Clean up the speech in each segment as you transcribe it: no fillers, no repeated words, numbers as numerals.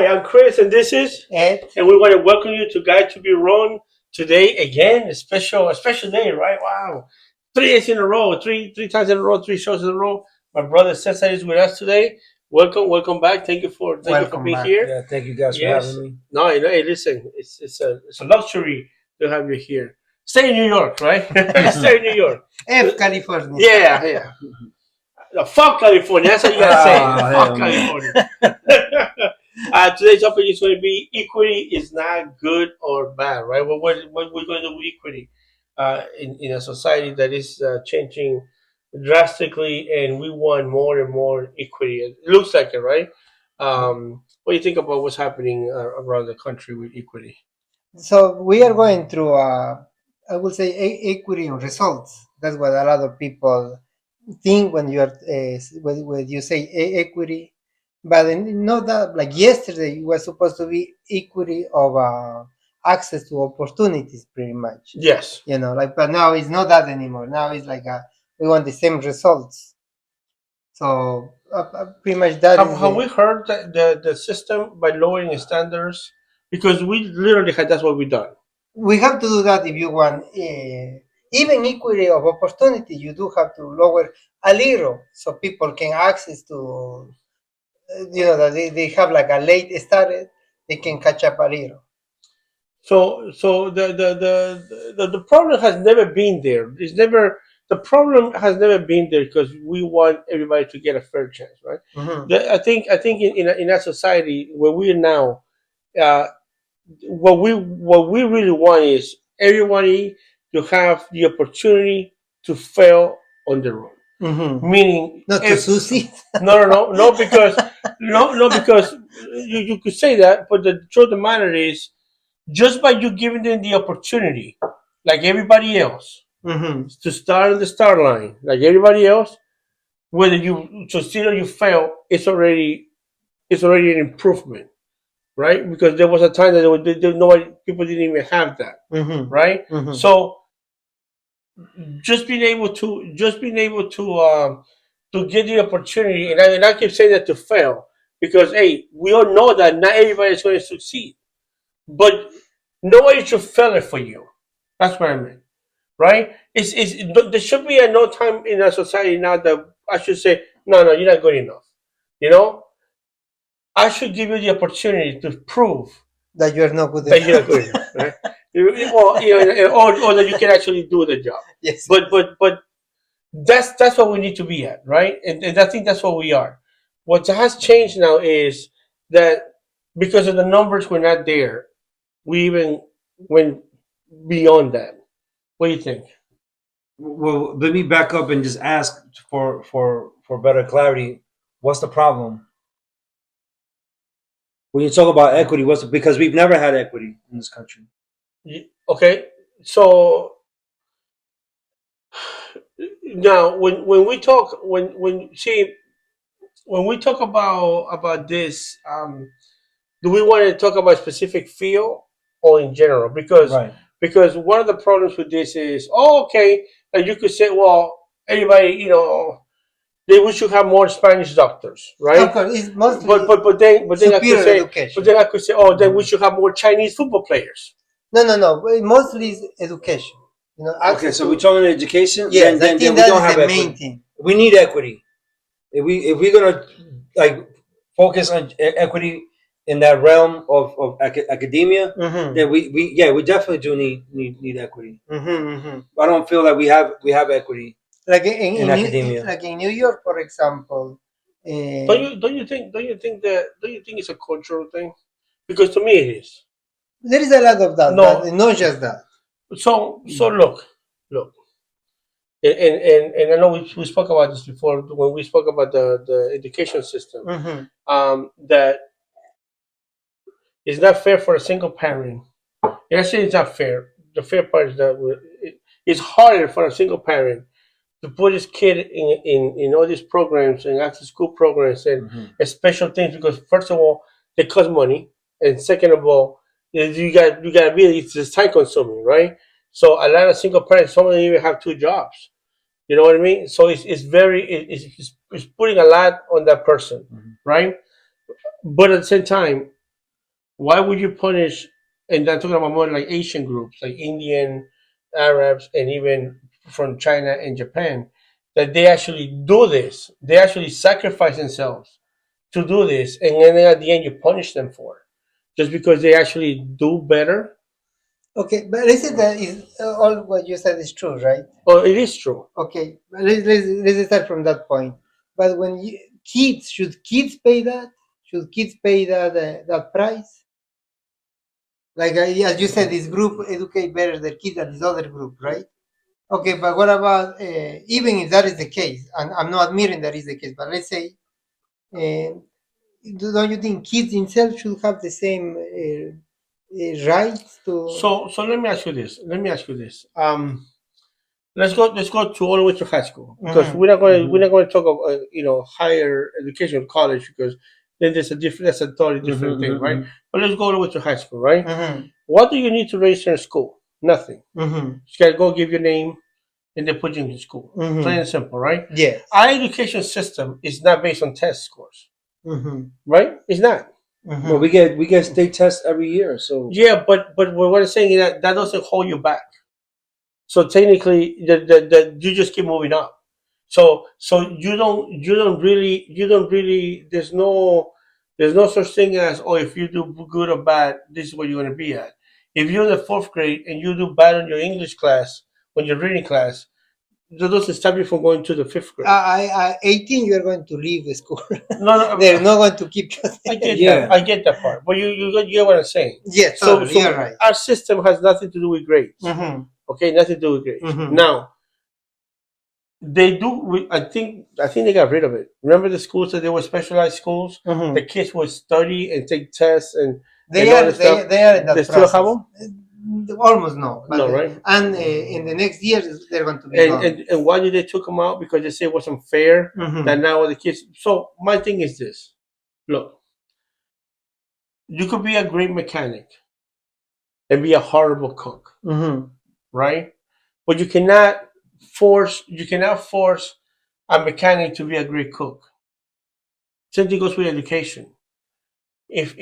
Hi, I'm Chris, and this is, Ed. and we want to welcome you to Guide to Be Wrong today again. A special day, right? Wow, 3 days in a row, three times in a row, three shows in a row. My brother Cesar is with us today. Welcome back. Thank you for Welcome being back. here. Yeah, thank you guys for Yes. having me. No, hey, listen, it's a luxury to have you here. Stay in New York, right? Stay in New York. F, California. Yeah. No, fuck California. That's how you gotta say it. Ah, Fuck hell no. California. Today's topic is going to be equity is not good or bad, right? What we're going to do with equity in a society that is changing drastically, and we want more and more equity. It looks like it, right? What do you think about what's happening around the country with equity? So we are going through, I would say, equity in results. That's what a lot of people think when you are when you say equity. But not that like yesterday it was supposed to be equity of access to opportunities, pretty much. Yes. Like but now it's not that anymore. Now it's like we want the same results. So pretty much that Have, is have we the heard that the system by lowering the standards? Because we literally had that's what we done. we have to do that if you want even equity of opportunity. You do have to lower a little so people can access to that they have like a late started, they can catch up a little. So the problem has never been there. It's never the problem has never been there because we want everybody to get a fair chance, right? Hmm. I think in that society where we are now, uh, what we really want is everybody to have the opportunity to fail on their own. Hmm. Meaning, Not to if succeed. no, because because you could say that, but the truth of the matter is just by you giving them the opportunity, like everybody else, Hmm. to start on the start line, like everybody else, whether you succeed or you fail, it's already an improvement, right? Because there was a time that nobody people didn't even have that, Hmm. right? Hmm. So just being able to get the opportunity, and I keep saying that to fail because hey, we all know that not everybody is going to succeed, but nobody should fail it for you. That's what I mean, right? There should be a no time in our society now that I should say, no, you're not good enough. You know, I should give you the opportunity to prove That you're not good that you're not enough. good enough, right? Well, or that you can actually do the job. Yes. But that's what we need to be at, right? And I think that's what we are. What has changed now is that because of the numbers were not there, we even went beyond that. What do you think? Well, let me back up and just ask for better clarity. What's the problem when you talk about equity? What's because we've never had equity in this country. Okay, so now when we talk when we talk about this, do we want to talk about a specific field or in general? Right. Because one of the problems with this is, okay, and you could say, well, anybody, we should have more Spanish doctors, Of right? course, it's But mostly but but then but then I could superior say, education. oh, then we should have more Chinese football players. No. Mostly is education. Okay, Access so we're to. talking education. Yes, I Then think we that don't is have the main equity. thing. We need equity. If we're gonna like focus on equity in that realm of academia, Hmm. then we definitely do need equity. Hmm. Hmm. I don't feel that we have equity Like in academia. like in New York, for example. Don't you think it's a cultural thing? Because to me it is. There is a lot of that, but No, not just that. so look, and I know we spoke about this before when we spoke about the education system. Hmm. That it's not fair for a single parent. And I say it's not fair. The fair part is that it's harder for a single parent to put his kid in all these programs and after school programs Hmm. and special things because first of all they cost money, and second of all you got really it's just time consuming, right? So a lot of single parents, some of them even have two jobs. You know what I mean? So it's very it's putting a lot on that person, Hmm. right? But at the same time, Why would you punish? And I'm talking about more like Asian groups, like Indian, Arabs, and even from China and Japan, that they actually do this. They actually sacrifice themselves to do this, and then at the end you punish them for it, just because they actually do better. Okay, but listen, that is all what you said is true, right? Well, it is true. Okay, but let's start from that point. But when kids, should kids pay that? Should kids pay that price? Like as you said, this group educate better their kids than this other group, right? Okay, but what about even if that is the case? And I'm not admitting that is the case, but let's say, uh, don't you think kids themselves should have the same rights to? So let me ask you this. Let me ask you this. Let's go to all the way to high school, because Mhm. we're not going to talk about higher education, college, because then that's a totally different thing, right? But let's go all the way to high school, right? Mhm. What do you need to register in school? Nothing. Mhm. You gotta go give your name, and they put you in school. Mhm. Plain and simple, right? Yes. Our education system is not based on test scores, Mhm. right? It's not. Mhm. Well, we get state tests every year, so Yeah, but what I'm saying is that doesn't hold you back. So technically, you just keep moving up. So you don't really there's no such thing as, oh, if you do good or bad, this is where you're going to be at. If you're in the fourth grade and you do bad on your English class, on your reading class, that doesn't stop you from going to the fifth grade. I 18, you're going to leave the school. No, They're not going to keep you I there. get Yeah. that. I get that part. But you get what I'm saying. Yes, So, totally. so You're right. our system has nothing to do with grades. Mhm. Okay, nothing to do with grades. Mhm. Now, they do. I think they got rid of it. Remember the schools that they were specialized schools? Mhm. The kids would study and take tests and They all are this stuff. they are in that They still process. have them. Almost no, but No, right? and in the next years they're going to be And, gone. and why did they took them out? Because they say it wasn't fair Mhm. that now the kids. So my thing is this: look, you could be a great mechanic and be a horrible cook, Mhm. right? But you cannot force a mechanic to be a great cook. Same thing goes with education. If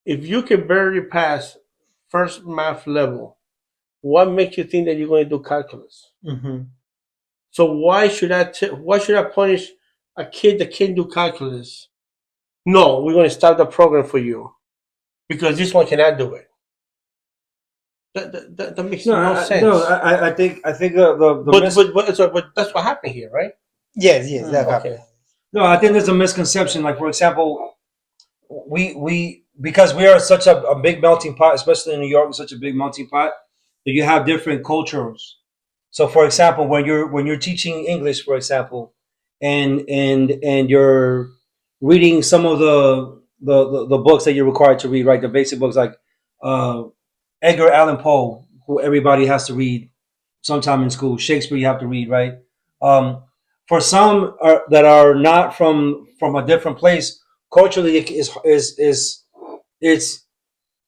you can barely pass first math level, what makes you think that you're going to do calculus? Mhm. So why should I punish a kid that can't do calculus? No, we're going to stop the program for you because this one cannot do it. That makes no sense. I think the But that's what happened here, right? Yes, that Okay. happened. no, I think there's a misconception. Like, for example, we because we are such a big melting pot, especially in New York, such a big melting pot, that you have different cultures. So, for example, when you're teaching English, for example, and you're reading some of the books that you're required to read, right? The basic books like uh, Edgar Allan Poe, who everybody has to read sometime in school. Shakespeare, you have to read, right? Um, for some that are not from a different place, culturally, is it's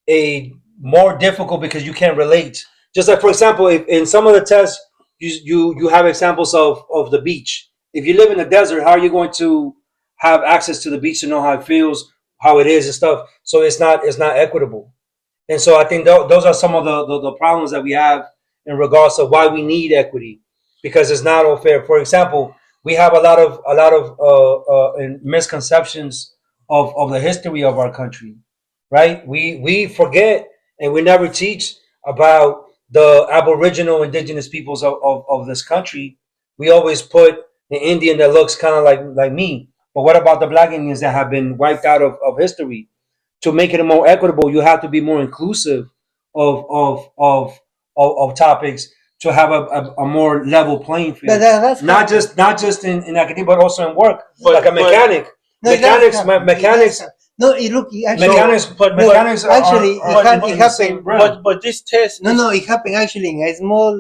a more difficult because you can't relate. Just like, for example, if in some of the tests you have examples of the beach. If you live in the desert, how are you going to have access to the beach to know how it feels, how it is, and stuff? So it's not equitable. And so I think those are some of the problems that we have in regards to why we need equity, because it's not all fair. For example, we have a lot of misconceptions of the history of our country, right? We forget and we never teach about the Aboriginal indigenous peoples of this country. We always put the Indian that looks kind of like me. But what about the black Indians that have been wiped out of history? To make it more equitable, you have to be more inclusive of of topics to have a more level playing But field. that's Not just in academia, but also in work. But- Like a mechanic. No, it does happen. Mechanics. It does happen. No, look, actually, Mechanics, but- no, mechanics actually, are it in the same happened. realm. But this test No, it happened actually in a small,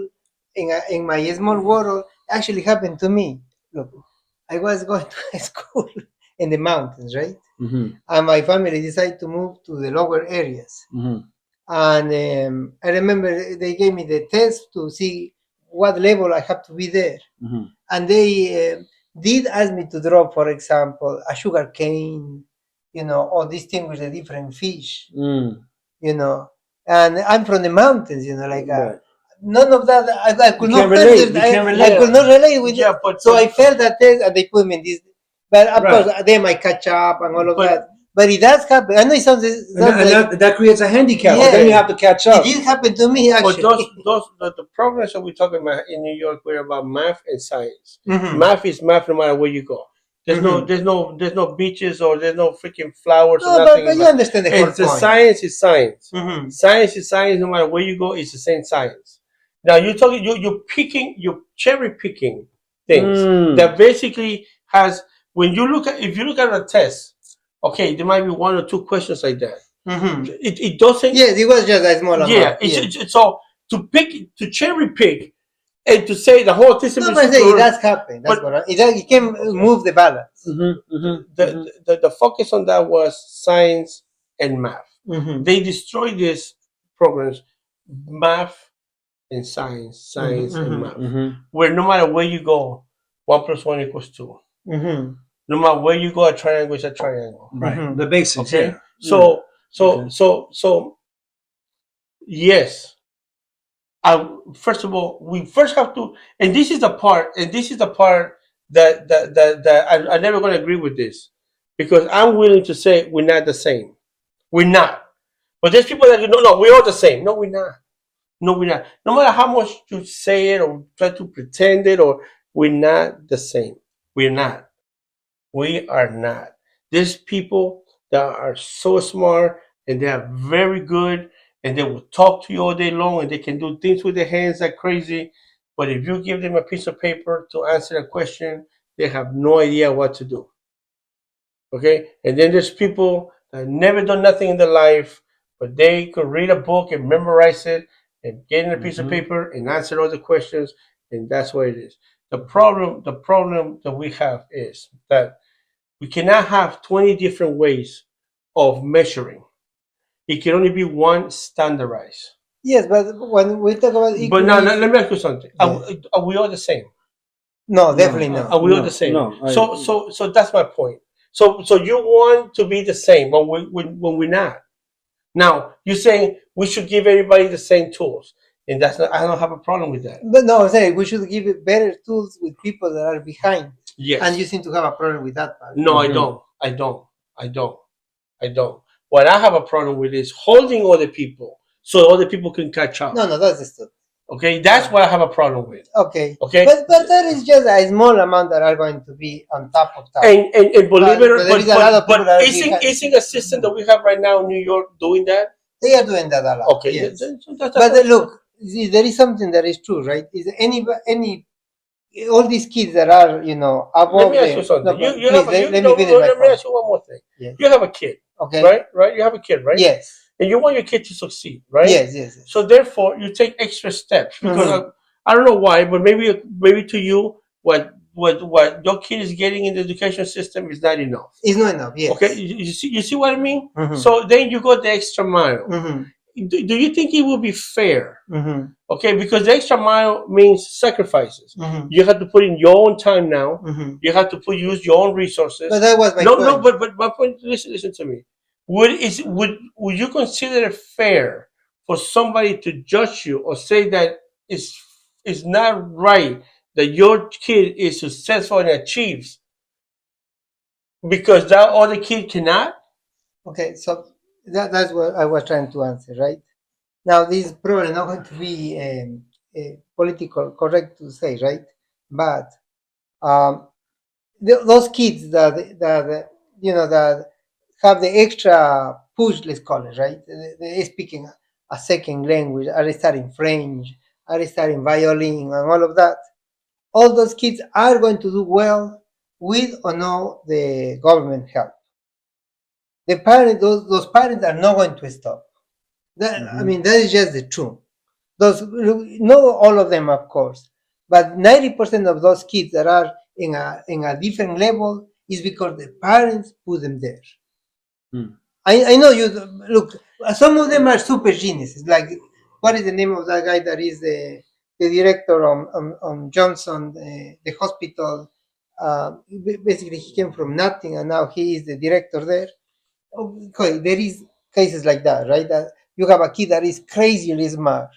in my small world. Actually happened to me. Look, I was going to a school in the mountains, right? Mhm, And my family decided to move to the lower areas. mhm, And I remember they gave me the test to see what level I have to be there. mhm. And they did ask me to draw, for example, a sugar cane or distinguish the different fish, Mm. And I'm from the mountains, like Right. none of that. I could You not can't relate. feel You I, can't I relate. could not relate with Yeah, it. but So I felt that they put me in this, but of Right. course they might catch up and all of But- that. But it does happen. I know it sounds like that creates a handicap. Yeah. Then you have to catch up. it did happen to me But actually. the programs that we're talking about in New York were about math and science. Mhm. Math is math no matter where you go. There's no beaches or there's no freaking flowers or No, nothing. but you understand the whole It's the point. science is science. Mhm. Science is science no matter where you go. It's the same science. Now you're talking you're cherry picking things Mm. that basically has when you look at if you look at a test, okay, there might be one or two questions like that. Mhm. It doesn't. Yes, it was just a small amount. Yeah, so to cherry pick and to say the whole system No, is but it corrupt, does happen. That's but- what it can move the balance. the focus on that was science and math. Mhm. They destroyed these programs, math and science Mhm, and mhm. math, where no matter where you go, 1+1 = 2. Mhm. No matter where you go, a triangle is a triangle. Right. Mhm. The basics. Okay, Yeah. so Okay. yes. First of all, we first have to, and this is the part that I'm never going to agree with this, because I'm willing to say we're not the same. We're not. But there's people that go, no, we're all the same. No, we're not. No, we're not. No matter how much you say it or try to pretend it, or we're not the same. We're not. We are not. There's people that are so smart and they are very good and they will talk to you all day long and they can do things with their hands like crazy. But if you give them a piece of paper to answer a question, they have no idea what to do. Okay? And then there's people that have never done nothing in their life, but they could read a book and memorize it and get in a piece of paper and answer all the questions, and that's what it is. The problem that we have is that we cannot have 20 different ways of measuring. It can only be one standardized. Yes, but when we talk about But now equity, let me ask you something. Yes. Are we all the same? no, definitely not. Are we all No, the same? no, So that's my point. So you want to be the same when we're not. Now you're saying we should give everybody the same tools, and that's not. I don't have a problem with that. But no, I'm saying we should give it better tools with people that are behind. Yes. And you seem to have a problem with that part. No, I don't. What I have a problem with is holding other people so other people can catch up. No, that's stupid. Okay, that's what I have a problem with. Okay. Okay, But that is just a small amount that are going to be on top of that. and believe it or But there is a lot of people that are isn't behind. isn't a system that we have right now in New York doing that? They are doing that a lot. Okay, Yes. that's But look, see, there is something that is true, right? Is any all these kids that are above let me ask you the something. no, You please, have let me no, finish my let me point. ask you one more thing. Yes. You have a kid, Okay. right? You have a kid, right? Yes. And you want your kid to succeed, right? Yes. So therefore, you take extra steps because Mhm. I don't know why, but maybe to you, what your kid is getting in the education system is not enough. It's not enough. Yes. Okay, you see what I mean? Mhm. So then you go the extra mile. Mhm. Do you think it will be fair? Mhm. Okay, because the extra mile means sacrifices. Mhm. You have to put in your own time now. Mhm. You have to use your own resources. But that was my No, point. but my point. Listen to me. Would you consider it fair for somebody to judge you or say that it's not right that your kid is successful and achieves because that other kid cannot? Okay, so that's what I was trying to answer, right? Now, this is probably not going to be political correct to say, right? But those kids that have the extra push, let's call it, right? They speaking a second language, are studying French, are studying violin, and all of that. All those kids are going to do well with or no the government help. The parents, those parents are not going to stop. I mean, that is just the truth. Not all of them, of course, but 90% of those kids that are in a different level is because the parents put them there. I know you look. Some of them are super geniuses. Like, what is the name of that guy that is the director on Johnson, the hospital? Basically, he came from nothing, and now he is the director there. Okay, there is cases like that, right? That you have a kid that is crazily smart.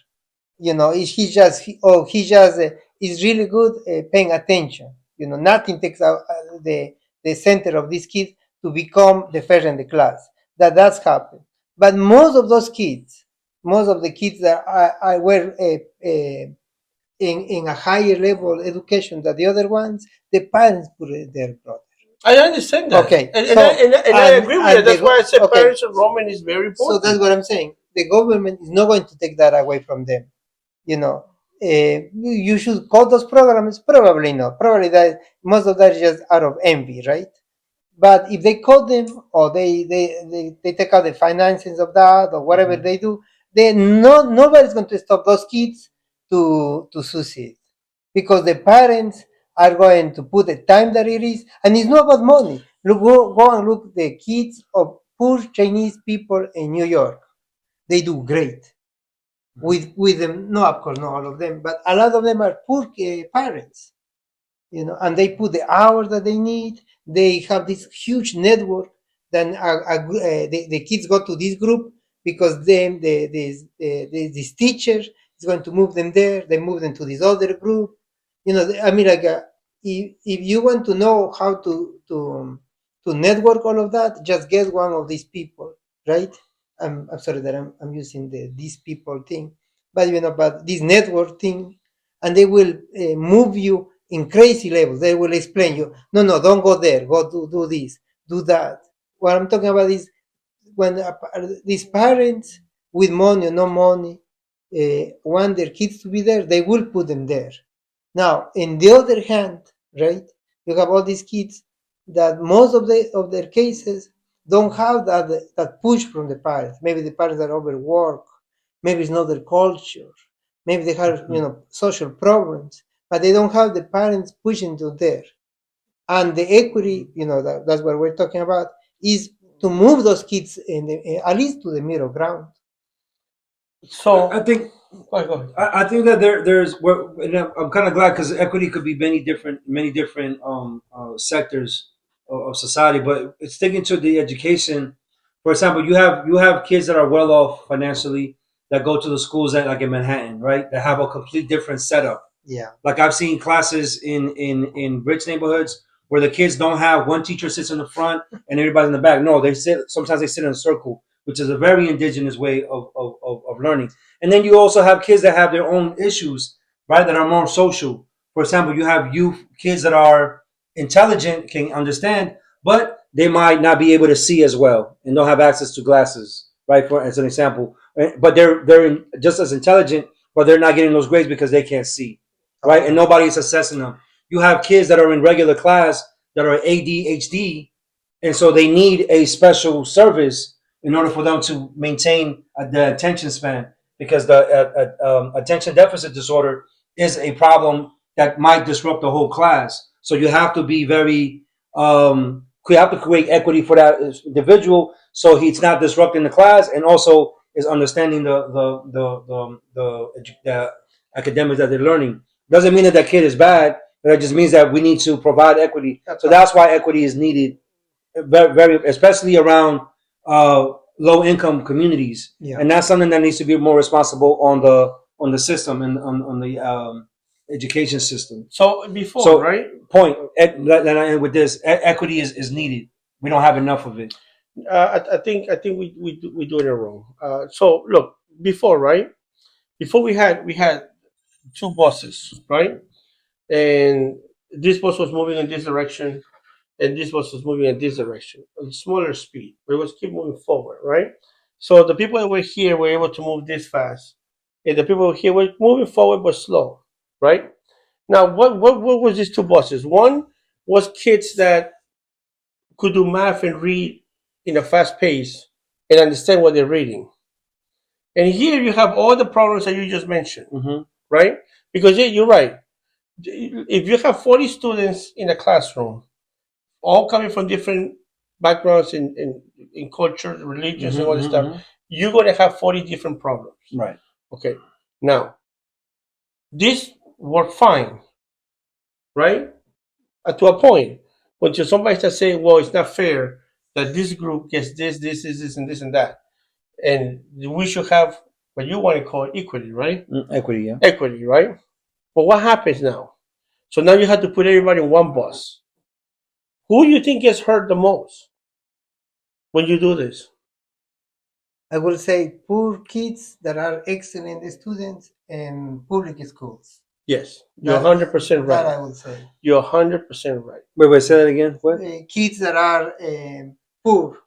He just is really good paying attention. Nothing takes out the center of this kid to become the first in the class. That's happened. But most of the kids that I were in a higher level education than the other ones, the parents put it there, brother. I understand that, Okay, and I agree with you. That's why I said okay, parents enrollment is very so that's important. what I'm saying. The government is not going to take that away from them. You should call those programs. Probably not. Probably that most of that is just out of envy, right? But if they call them or they take out the finances of that or whatever they do, then nobody's going to stop those kids to succeed because the parents are going to put the time that it is, and it's not about money. Go and look the kids of poor Chinese people in New York. They do great with them. No, of course, not all of them, but a lot of them are poor parents, and they put the hours that they need. They have this huge network. Then the kids go to this group because then this teacher is going to move them there. They move them to this other group. I mean, like if you want to know how to network all of that, just get one of these people, right? I'm sorry that I'm using these people thing, but but this network thing, and they will move you in crazy levels. They will explain you, no, don't go there. Go do this, do that. What I'm talking about is when these parents with money or no money want their kids to be there, they will put them there. Now, in the other hand, right, you have all these kids that most of their cases don't have that push from the parents. Maybe the parents are overworked. Maybe it's not their culture. Maybe they have social problems, but they don't have the parents pushing to there. And the equity, that's what we're talking about, is to move those kids at least to the middle ground. So, I think go ahead. I think that and I'm kind of glad because equity could be many different sectors of society, but it's sticking to the education. For example, you have kids that are well off financially that go to the schools that like in Manhattan, right? That have a complete different setup. Yeah. Like I've seen classes in rich neighborhoods where the kids don't have one teacher sits in the front and everybody in the back. No, they sit. Sometimes they sit in a circle, which is a very indigenous way of learning. And then you also have kids that have their own issues, right? That are more social. For example, you have youth kids that are intelligent, can understand, but they might not be able to see as well and don't have access to glasses, right? For as an example, but they're just as intelligent, but they're not getting those grades because they can't see, right? And nobody's assessing them. You have kids that are in regular class that are ADHD, and so they need a special service in order for them to maintain the attention span because the attention deficit disorder is a problem that might disrupt the whole class. So you have to be very you have to create equity for that individual so he's not disrupting the class and also is understanding the academics that they're learning. Doesn't mean that that kid is bad. But it just means that we need to provide equity. So that's why equity is needed, very especially around low income communities, Yeah. and that's something that needs to be more responsible on the system and on the education system. So before, So right? point, and I end with this: equity is needed. We don't have enough of it. I think we doing it wrong. So look, before, right? Before we had two buses, right? And this bus was moving in this direction, and this bus was moving in this direction, at a smaller speed, but it was keep moving forward, right? So the people that were here were able to move this fast, and the people here were moving forward but slow, right? Now, what was these two buses? One was kids that could do math and read in a fast pace and understand what they're reading. And here you have all the problems that you just mentioned, Mm-hmm. right? Because yeah, you're right. If you have 40 students in a classroom, all coming from different backgrounds in culture, religions, and all this stuff, you're going to have 40 different problems. Right. Okay. Now, this worked fine, right? To a point. Until somebody starts saying, well, it's not fair that this group gets this, and this and that, and we should have what you want to call equity, right? Equity, yeah. Equity, right? But what happens now? So now you have to put everybody in one bus. Who do you think gets hurt the most when you do this? I will say poor kids that are excellent students in public schools. Yes, you're That- 100% That right. I would say. You're 100% right. Wait, say that again. What? Kids that are poor,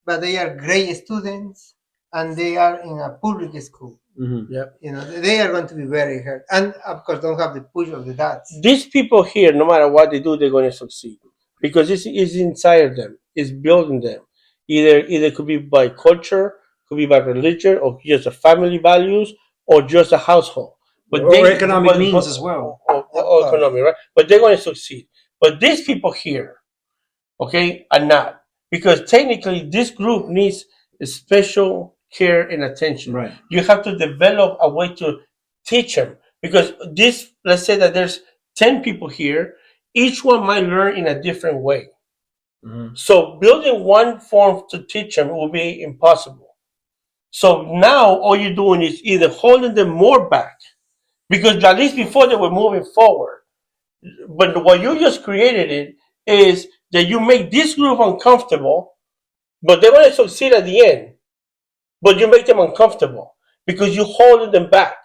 but they are great students and they are in a public school. Mm-hmm. Yep. You know, they are going to be very hurt, and of course, don't have the push of the dads. These people here, no matter what they do, they're going to succeed because this is inside of them. It's building them. Either it could be by culture, could be by religion, or just the family values, or just a household. Or economic means as well. Or economic, right? But they're going to succeed. But these people here, okay, are not, because technically this group needs a special care and attention. Right. You have to develop a way to teach them, because this, let's say that there's 10 people here, each one might learn in a different way. Mm-hmm. So building one form to teach them will be impossible. So now all you're doing is either holding them more back, because at least before they were moving forward. But what you just created it is that you make this group uncomfortable, but they're going to succeed at the end. But you make them uncomfortable because you're holding them back.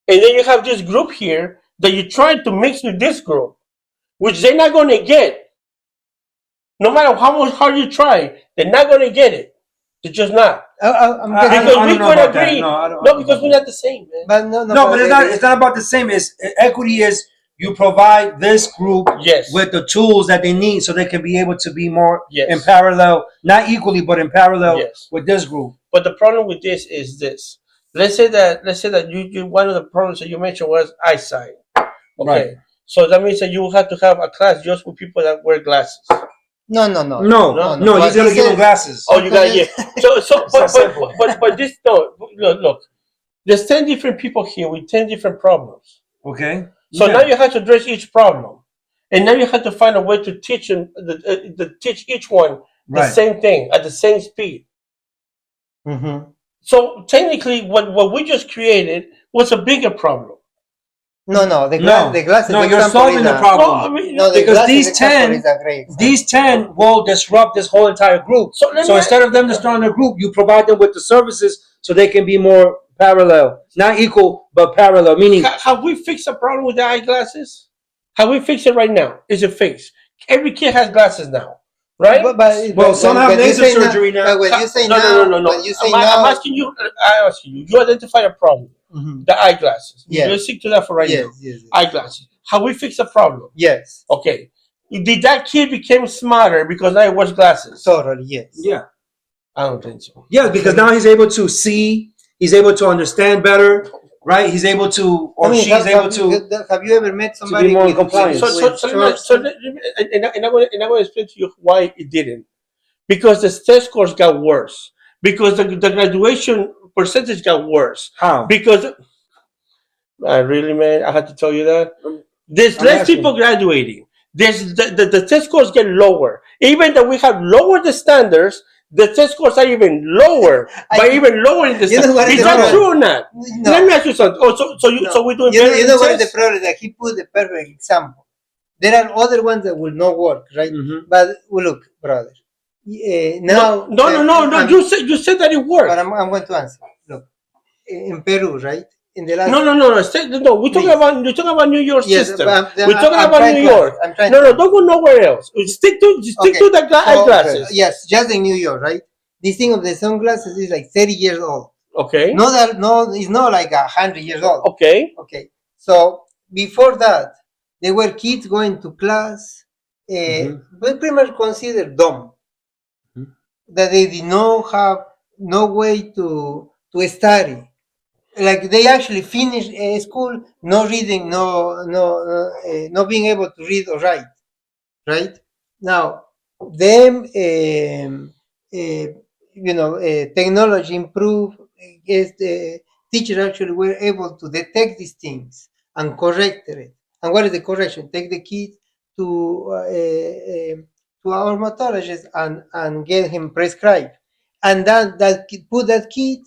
And then you have this group here that you try to mix with this group, which they're not going to get. No matter how much hard you try, they're not going to get it. They're just not. I'm I getting- Because don't we know could about that. agree. No, I don't No, know because about we're that. not the same, man. but No, but it's not about the same. It's equity is you provide this group Yes. with the tools that they need so they can be able to be more Yes. in parallel, not equally, but in parallel Yes. with this group. But the problem with this is this. Let's say that you one of the problems that you mentioned was eyesight. Okay. Right. So that means that you have to have a class just with people that wear glasses. No. No, But he's gonna he give them said- glasses. Oh, you got, yeah. So It's that simple. but this, no, look, there's 10 different people here with 10 different problems. Okay. So Yeah. now you have to address each problem, and now you have to find a way to teach them, teach each one the Right. same thing at the same speed. Mhm. So technically, what we just created was a bigger problem. No, the glasses. No, you're example solving is the a- problem. Well, I mean, No, the Because glasses these example 10 is a great example. These 10 will disrupt this whole entire group. So let So me- instead of them destroying the group, you provide them with the services so they can be more parallel, not equal, but parallel. Meaning, have we fixed the problem with the eyeglasses? Have we fixed it right now? Is it fixed? Every kid has glasses now, right? Well, some have when you laser say surgery now. But when you say no. when you say I'm now, asking you. I'm asking you. You identify a problem. Mhm. The eyeglasses. Yes. Let's stick to that for right now. yes. Eyeglasses. Have we fixed the problem? Yes, Okay. Did that kid become smarter because now he wears glasses? totally, yes. yeah, I don't think so. yeah, because now he's able to see, he's able to understand better, right? He's able to, or she's able to. Have you ever met somebody more in with, compliance. So let me- and I'm going to explain to you why it didn't. Because the test scores got worse. Because the graduation percentage got worse. How? Because really, man, I had to tell you that. There's I'm less asking. people graduating. There's the test scores get lower. Even though we have lowered the standards, the test scores are even lower by even lowering the You know standards. what Is is that the true or not? No. Let me ask you something. Oh, so we're doing better You than know what is tests? the problem? That he put the perfect example. There are other ones that will not work, right? Mhm. But look, brother. Now, No. I'm- You said that it worked. But I'm going to answer. Look, in Peru, right? In the last No. No, we're talking Please. about New York Yes, system. but We're talking I'm about trying New to York. answer. I'm trying No, to don't go nowhere else. Stick to the eyeglasses. Yes, just in New York, right? This thing of the sunglasses is like 30 years old. Okay. No, it's not like 100 years old. Okay. Okay, so before that, there were kids going to class, but pretty much considered dumb. Mhm. That they did not have no way to study. Like they actually finished school, no reading, not being able to read or write. Right now, them, technology improved. Yes, the teachers actually were able to detect these things and correct it. And what is the correction? Take the kids to to our rheumatologist and get him prescribed, and then put that kid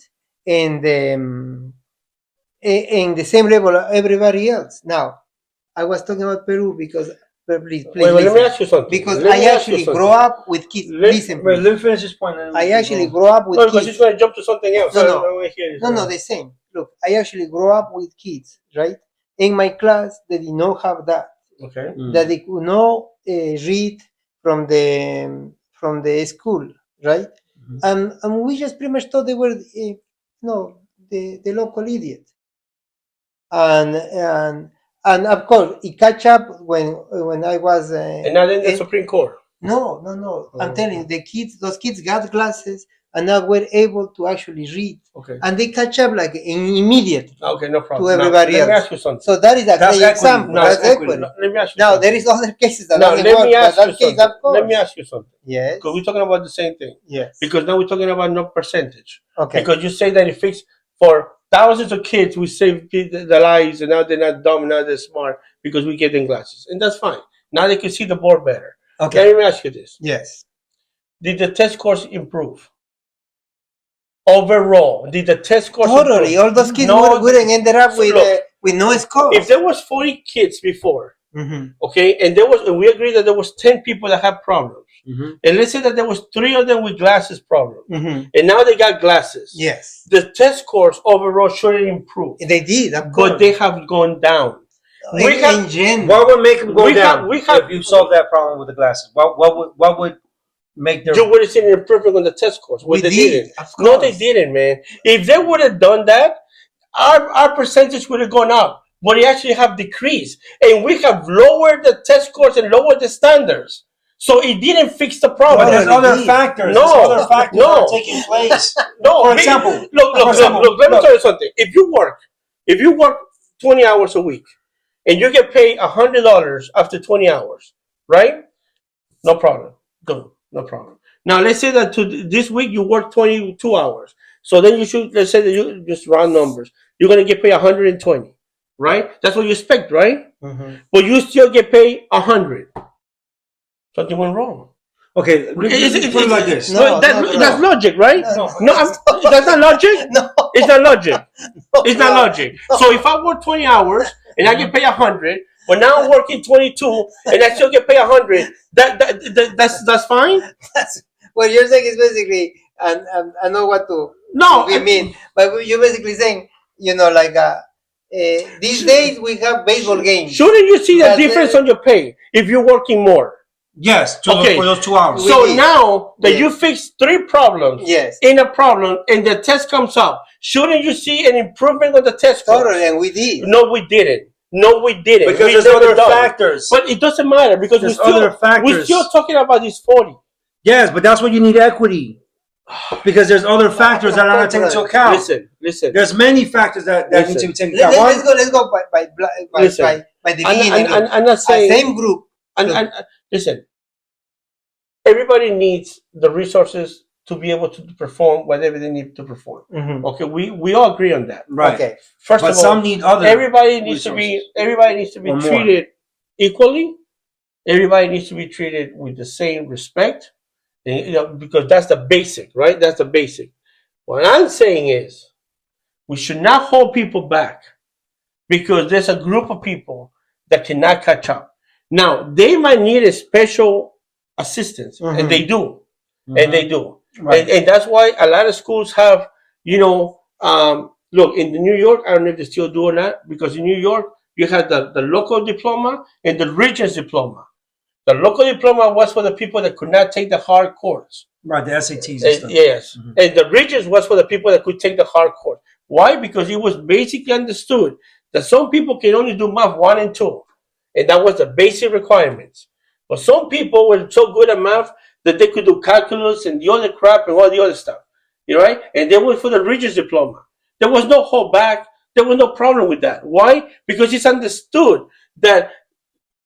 in the same level of everybody else. Now, I was talking about Peru because please Wait, let me listen. ask you something. Because Let I me ask you actually something. grow up with kids. Listen, Wait, please. let me finish this point. and then I we actually go. grow up with No, because kids. he's going to jump to something else. No, I no. want to hear this. No, the same. Look, I actually grow up with kids, right? In my class, they did not have that. Okay. That they could not read from the school, right? And we just pretty much thought they were, the local idiot. And of course, it catch up when I was. And now in the Supreme Court. No. I'm telling you, those kids got glasses and now were able to actually read, Okay. and they catch up like immediately Okay, no problem. to everybody Let me else. ask you something. So that is a That's great equity. example. No, That's it's equity. equity. Let me ask you Now something. there is other cases that Now, doesn't let work, me but ask that you case, something. of course. Let me ask you something. Yes. Because we're talking about the same thing. Yes. Because now we're talking about no percentage. Okay. Because you say that it fixed for thousands of kids, we save the lives, and now they're not dumb, now they're smart because we give them glasses. And that's fine. Now they can see the board better. Okay. Let me ask you this. Yes. Did the test scores improve? Overall, did the test scores Totally. improve? All those kids No, wouldn't ended up so with no scores. If there was 40 kids before, Mhm. okay, and we agreed that there was 10 people that had problems, and let's say that there was 3 of them with glasses problem, Mhm. and now they got glasses. Yes. The test scores overall shouldn't improve, They did, of course. but they have gone down. in general. What would make them go We down? have- if you solve that problem with the glasses, what would make their You would have seen an improvement on the test scores. We They did, didn't. of No, they course. didn't, man. If they would have done that, our percentage would have gone up, but it actually have decreased, and we have lowered the test scores and lowered the standards. So it didn't fix the problem. But there's Totally other did. factors. No, There's other factors that no. are taking place. No, For example, look. Let me look. tell you something. If you work 20 hours a week, and you get paid $100 after 20 hours, right? No problem. Good, no problem. Now let's say that this week you work 22 hours. So then let's say that you just round numbers. You're gonna get paid 120, right? That's what you expect, right? Mhm. But you still get paid 100. Something went wrong. Okay, put it like this. No, That's logic, right? No, That's not logic. No. It's not logic. It's not No. logic. So if I work 20 hours and I get paid 100, but now I'm working 22 and I still get paid 100, that's fine. That's what you're saying is basically, and I know what to No, we mean, but you're basically saying, these days we have baseball games. Shouldn't you see the But, difference on your pay if you're working more? Yes, Okay. for those 2 hours. So did. now that Yes. you fix 3 problems Yes. in a problem and the test comes up, shouldn't you see an improvement on the test scores? Totally, and we did. No, we didn't. Because We there's never other done. factors. But it doesn't matter because There's we're other factors. still talking about these 40. Yes, but that's why you need equity. Because there's other factors that are not taken into account. Listen. There's many factors that need to be taken into account. Let's go by Listen. the beginning. I'm not saying. Same group. And listen, everybody needs the resources to be able to perform whatever they need to perform. Mhm. Okay, we all agree on that. Right. Okay. First But of all, some need other. everybody needs to resources. be Or more. treated equally. Everybody needs to be treated with the same respect, and, because that's the basic, right? That's the basic. What I'm saying is, we should not hold people back because there's a group of people that cannot catch up. Now, they might need a special assistance, and they do, and they do. Right. And that's why a lot of schools have, look, in New York, I don't know if they still do or not, because in New York, you had the local diploma and the Regents diploma. The local diploma was for the people that could not take the hard course. Right, the SATs and stuff. Yes. And the Regents was for the people that could take the hard course. Why? Because it was basically understood that some people can only do math 1 and 2. And that was the basic requirements. But some people were so good at math that they could do calculus and the other crap and all the other stuff. Right? And they went for the Regents diploma. There was no holdback. There was no problem with that. Why? Because it's understood that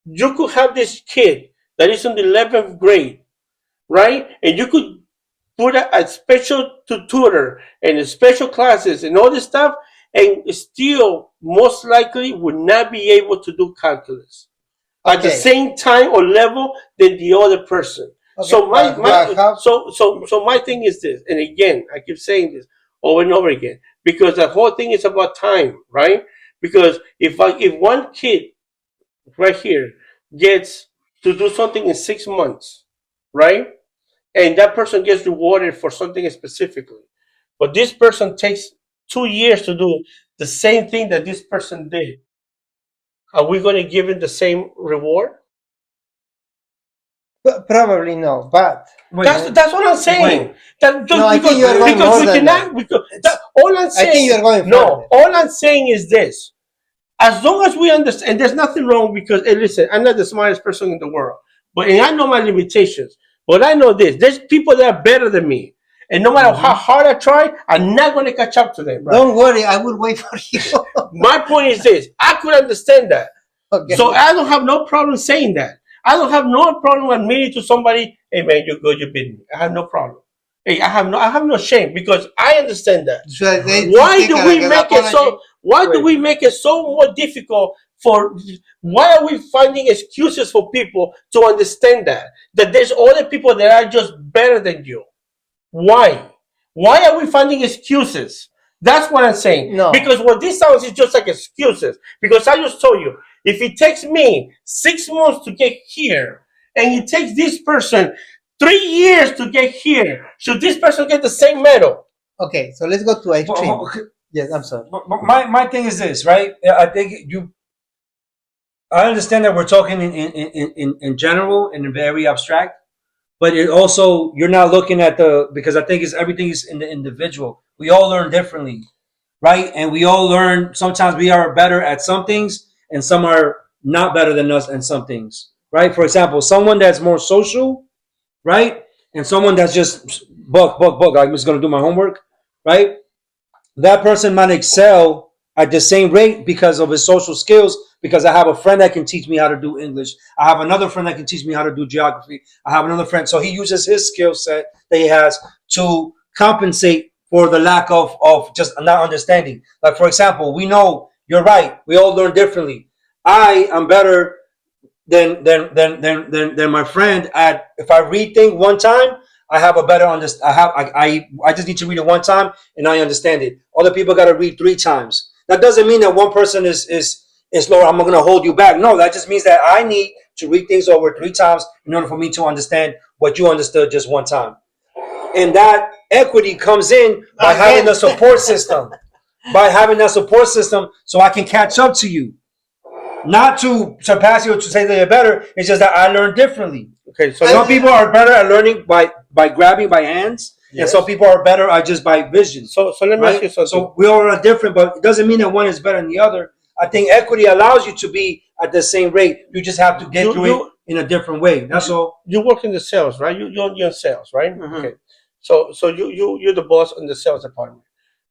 you could have this kid that is in the 11th grade, right? And you could put a special tutor and special classes and all this stuff, and still most likely would not be able to do calculus at the Okay. same time or level than the other person. Okay, So but my thing is this, and again, I keep saying this over and over again, because the whole thing is about time, right? Because if one kid right here gets to do something in 6 months, right? And that person gets rewarded for something specifically. But this person takes 2 years to do the same thing that this person did. Are we going to give him the same reward? probably no. But Wait, That's what I'm saying. wait. No, I think you are going because more we than cannot. All I'm I saying. think you are going No, further. all I'm saying is this: as long as we understand, and there's nothing wrong because, hey, listen, I'm not the smartest person in the world, but and I know my limitations. But I know this: there's people that are better than me, and no matter how hard I try, I'm not going to catch up to them. Don't worry, I will wait for you. My point is this: I could understand that, Okay. so I don't have no problem saying that. I don't have no problem admitting to somebody, "Hey, man, you're good, you beat me." I have no problem. Hey, I have no shame because I understand that. Should I Why take do a- we an make it so? apology? Why do we make it so more difficult for? Why are we finding excuses for people to understand that there's other people that are just better than you? Why? Why are we finding excuses? That's what I'm saying. No. Because what this sounds is just like excuses. Because I just told you, if it takes me 6 months to get here, and it takes this person 3 years to get here, should this person get the same medal? Okay, so let's go to extreme. Okay. Yes, I'm sorry. But my thing is this, right? I think I understand that we're talking in general and very abstract, but it also you're not looking at because I think it's everything is in the individual. We all learn differently, right? And we all learn. Sometimes we are better at some things, and some are not better than us in some things, right? For example, someone that's more social, right, and someone that's just book. I'm just gonna do my homework, right? That person might excel at the same rate because of his social skills. Because I have a friend that can teach me how to do English. I have another friend that can teach me how to do geography. I have another friend. So he uses his skill set that he has to compensate for the lack of just not understanding. Like, for example, we know you're right. We all learn differently. I am better than my friend at if I read things one time, I have a better understand. I just need to read it one time and I understand it. Other people got to read 3 times. That doesn't mean that one person is lower. I'm not going to hold you back. No, that just means that I need to read things over 3 times in order for me to understand what you understood just one time. And that equity comes in by having a support system. By having that support system, so I can catch up to you. Not to surpass you or to say that they're better. It's just that I learn differently. Okay, so Some people are better at learning by grabbing by hands, and Yes. some people are better at just by vision. so let me ask you Right? something. So we all are different, but it doesn't mean that one is better than the other. I think equity allows you to be at the same rate. You just have to get through it in a different way. That's all. You work in the sales, right? You're in sales, right? Mhm. Okay. So you're the boss in the sales department.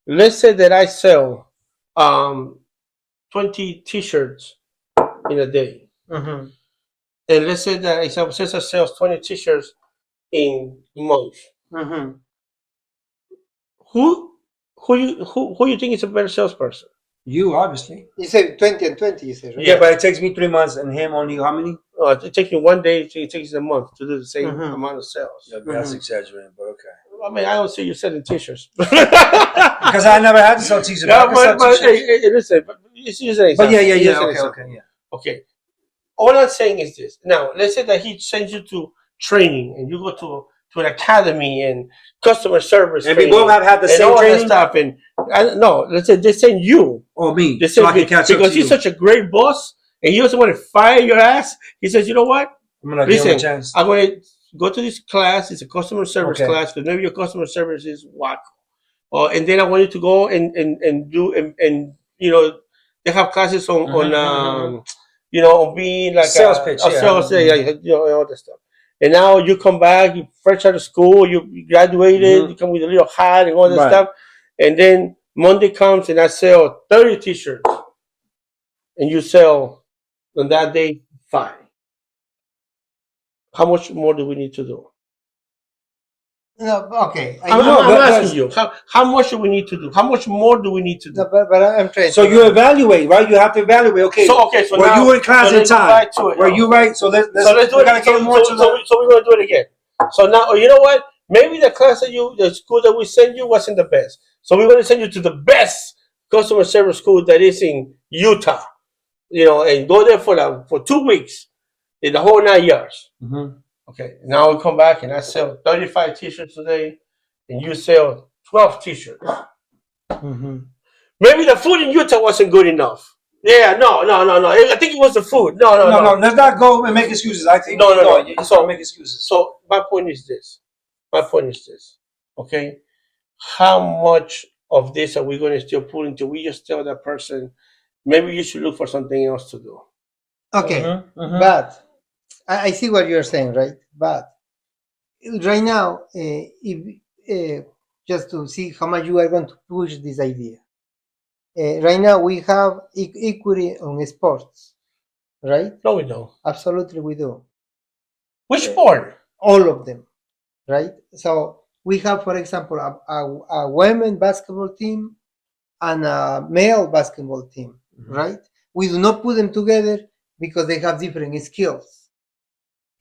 Let's say that I sell 20 T-shirts in a day, Mhm. and let's say that I sell 20 T-shirts in a month. Mhm. Who you think is a better salesperson? You obviously. You said 20 and 20, you said, right? Yeah, but it takes me 3 months and him only how many? It takes you 1 day. It takes you a month to do the same Mhm. amount of sales. That's exaggerating, but okay. I mean, I don't see you selling T-shirts. Because I never had to sell t-shirts. No, I can sell but t-shirts. hey, listen, but it's just an But example. yeah. It's just an Okay, example. okay, yeah. Okay. All I'm saying is this. Now, let's say that he sends you to training and you go to an academy and customer service And we training both have had the and same all that training. stuff. And no, let's say they send you. Or me. They So send I can catch up because to he's you. such a great boss and he doesn't want to fire your ass. He says, you know what? I'm gonna give him a Listen, chance. I'm going to go to this class. It's a customer service Okay. class because maybe your customer service is whack. And then I want you to go and do and you know they have classes on on being like Sales pitch, a yeah. sales all that stuff. And now you come back, you fresh out of school, you graduated, you come with a little hat and all that Right. stuff, and then Monday comes and I sell 30 T-shirts, and you sell on that day 5. How much more do we need to do? No, okay. I'm asking you, how much do we need to do? How much more do we need to do? No, but I'm trying. So you evaluate, right? You have to evaluate. Okay. So were now, you in class so in let's go time? back to it. Were you right? So let's So let's do we it. gotta get more to So we're gonna do it again. So now, you know what? Maybe the school that we send you wasn't the best. So we're going to send you to the best customer service school that is in Utah. And go there for 2 weeks, in the whole 9 years. Mm-hmm. Okay, now we come back and I sell 35 T-shirts today, and you sell 12 T-shirts. Mm-hmm. Maybe the food in Utah wasn't good enough. Yeah, no. I think it was the food. No. Let's not go and make excuses. I think No. You just don't make excuses. So my point is this. Okay, how much of this are we going to still pull until we just tell that person, maybe you should look for something else to do? Okay, Mm-hmm. but I see what you're saying, right? But right now, if just to see how much you are going to push this idea, right now we have equity on sports, right? No, we don't. Absolutely, we do. Which sport? All of them, right? So we have, for example, a women basketball team and a male basketball team, right? We do not put them together because they have different skills,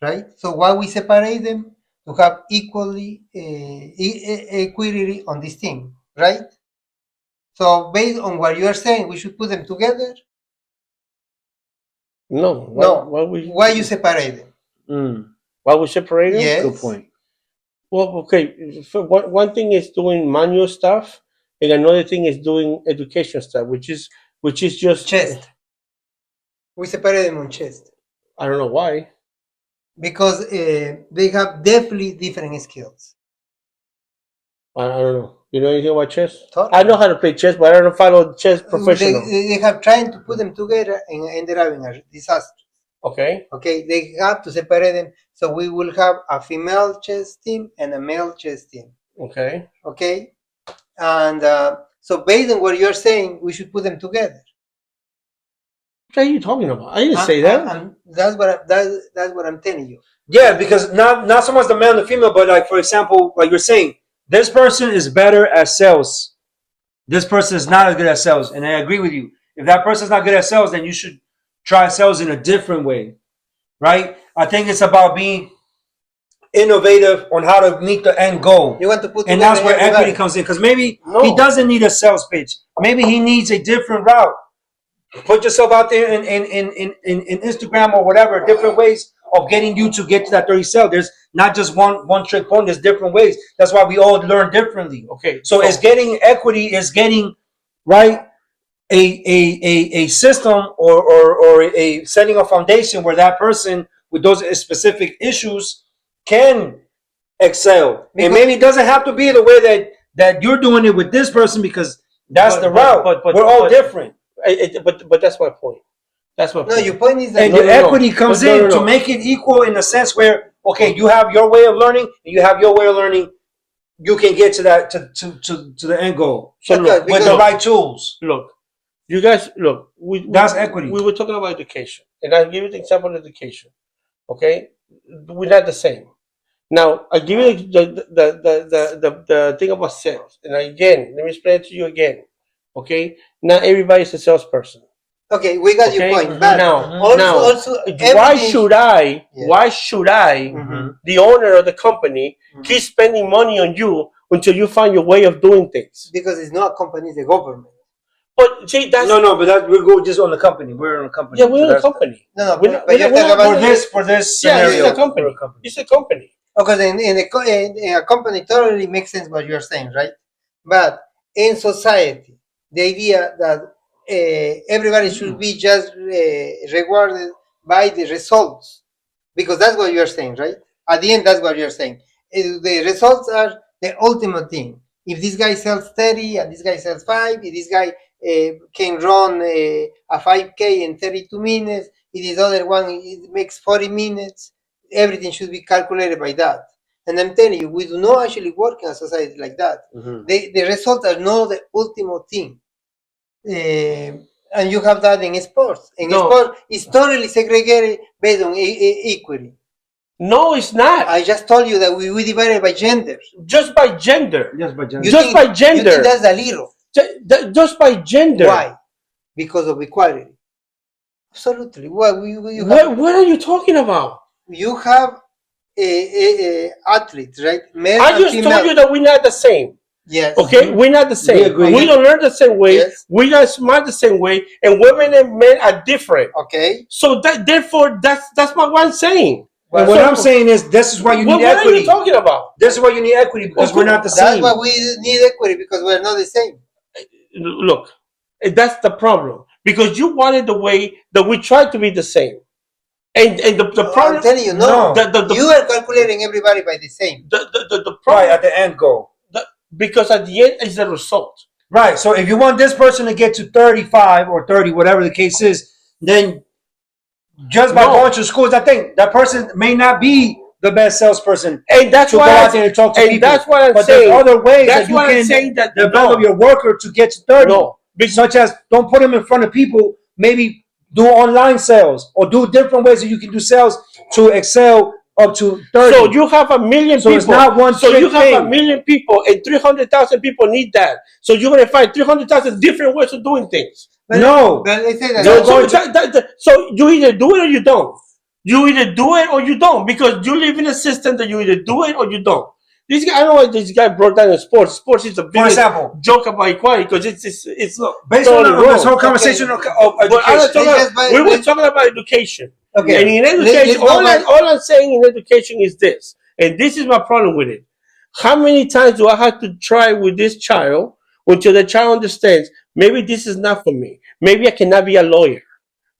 right? So why we separate them? To have equality on this team, right? So based on what you are saying, we should put them together. No. Why you separate them? Why we separate them? Yes. Good point. Well, okay. So one thing is doing manual stuff, and another thing is doing education stuff, which is just Chest. We separate them on chest I don't know why. because they have definitely different skills. I don't know. You know anything about chess? Totally. I know how to play chess, but I don't follow chess professional. They have tried to put them together and ended up in a disaster. Okay. Okay, they have to separate them. So we will have a female chess team and a male chess team. Okay. Okay, and so based on what you're saying, we should put them together. What are you talking about? I didn't say that. That's what I'm telling you. Yeah, because not so much the male and the female, but like for example, like you're saying, this person is better at sales. This person is not as good at sales, and I agree with you. If that person is not good at sales, then you should try sales in a different way, right? I think it's about being innovative on how to meet the end goal. You want to put and together that's where everybody. equity comes in, because maybe No. he doesn't need a sales pitch. Maybe he needs a different route. Put yourself out there in Instagram or whatever, different ways of getting you to get to that 30 sale. There's not just one trick pony. There's different ways. That's why we all learn differently. Okay. So it's getting equity, is getting right a system or a setting a foundation where that person with those specific issues can excel. And maybe it doesn't have to be the way that you're doing it with this person, because that's the route. But we're all different. But that's my point. That's my point. No, your point is that And the equity comes to make it equal in the sense where, okay, you have your way of learning, and you have your way of learning. You can get to that to the end goal. So look, with the right tools. Look, you guys, look. That's equity. We were talking about education, and I'll give you the example of education. Okay, we're not the same. Now I'll give you the thing about sales, and again, let me explain it to you again. Okay, not everybody's a salesperson. Okay, we got your point. But also why should I? Yeah. Why should I, the owner of the company, keep spending money on you until you find your way of doing things? Because it's not a company, it's the government. But see, that's but we're going just on the company. We're on a company. yeah, we're a company. No, We're not- but you're talking about for this Yeah, scenario. it's a company. It's a company. because in a company totally makes sense what you're saying, right? But in society, the idea that everybody should be just rewarded by the results, because that's what you're saying, right? At the end, that's what you're saying. The results are the ultimate thing. If this guy sells 30 and this guy sells 5, if this guy can run a 5K in 32 minutes, if this other one it makes 40 minutes, everything should be calculated by that. And I'm telling you, we do not actually work in a society like that. The results are not the ultimate thing. And you have that in sports. Sport is totally segregated based on equity. No, it's not. I just told you that we divide it by gender. Just by gender. Just by gender. Just by gender. You think that's a little. Just by gender. Why? Because of equality. Absolutely. What are you talking about? You have athletes, right? Male I and just female. told you that we're not the same. Yes. Okay, we're not the same. agree. We don't learn the same way. Yes. We not smart the same way, and women and men are different. Okay. So that therefore that's what I'm saying. And what I'm saying is, this is why you need What are equity. you talking about? This is why you need equity, because we're not the That's same. why we need equity, because we're not the same. Look, that's the problem because you wanted the way that we tried to be the same, and the problem. I'm telling you, no. The- You are calculating everybody by the same. the problem Right, at the end goal. because at the end is the result. Right. So if you want this person to get to 35 or 30, whatever the case is, then just by No. going to schools, I think that person may not be the best salesperson And that's to go why out there and talk to and people. that's what I'm But saying. there's other ways That's that you what I'm can saying that develop no. your worker to get to 30. No. Such as, don't put them in front of people. Maybe do online sales or do different ways that you can do sales to excel up to 30. So you have a million So people. it's not one So you trick have a thing. million people, and 300,000 people need that. So you're gonna find 300,000 different ways of doing things. No. But they say that. No, So you either do it or you don't. You either do it or you don't because you live in a system that you either do it or you don't. This guy, I don't know why this guy brought down sports. Sports is the For biggest example, joke about equality because it's based totally on wrong. this whole conversation of But I'm not education. talking Let's about, just- we were talking about education. Okay. And in Let's education, go back. all I'm saying in education is this, and this is my problem with it. How many times do I have to try with this child until the child understands maybe this is not for me? Maybe I cannot be a lawyer.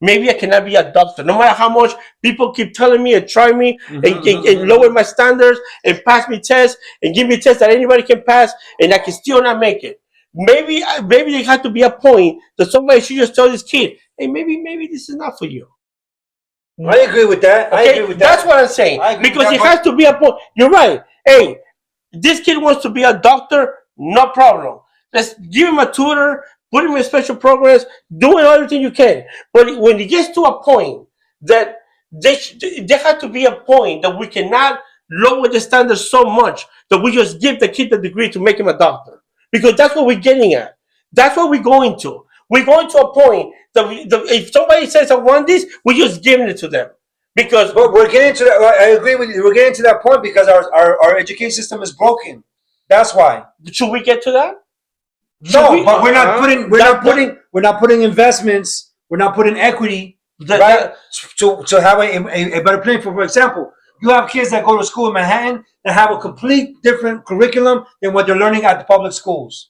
Maybe I cannot be a doctor. No matter how much people keep telling me and try me and lower my standards and pass me tests and give me tests that anybody can pass and I can still not make it. Maybe there had to be a point that somebody should just tell this kid, hey, maybe this is not for you. I agree with that. I Okay, agree with that. that's what I'm saying. I agree with Because that, it but- has to be a point. You're right. Hey, this kid wants to be a doctor, no problem. Let's give him a tutor, put him in special programs, doing everything you can. But when it gets to a point that there has to be a point that we cannot lower the standards so much that we just give the kid the degree to make him a doctor. Because that's what we're getting at. That's what we're going to. We're going to a point that if somebody says I want this, we're just giving it to them. Because But we're getting to that. I agree with you. We're getting to that point because our education system is broken. That's why. should we get to that? No, but we're not That- we're not putting investments. We're not putting equity, that- right? To have a better playing field. For example, you have kids that go to school in Manhattan that have a complete different curriculum than what they're learning at the public schools,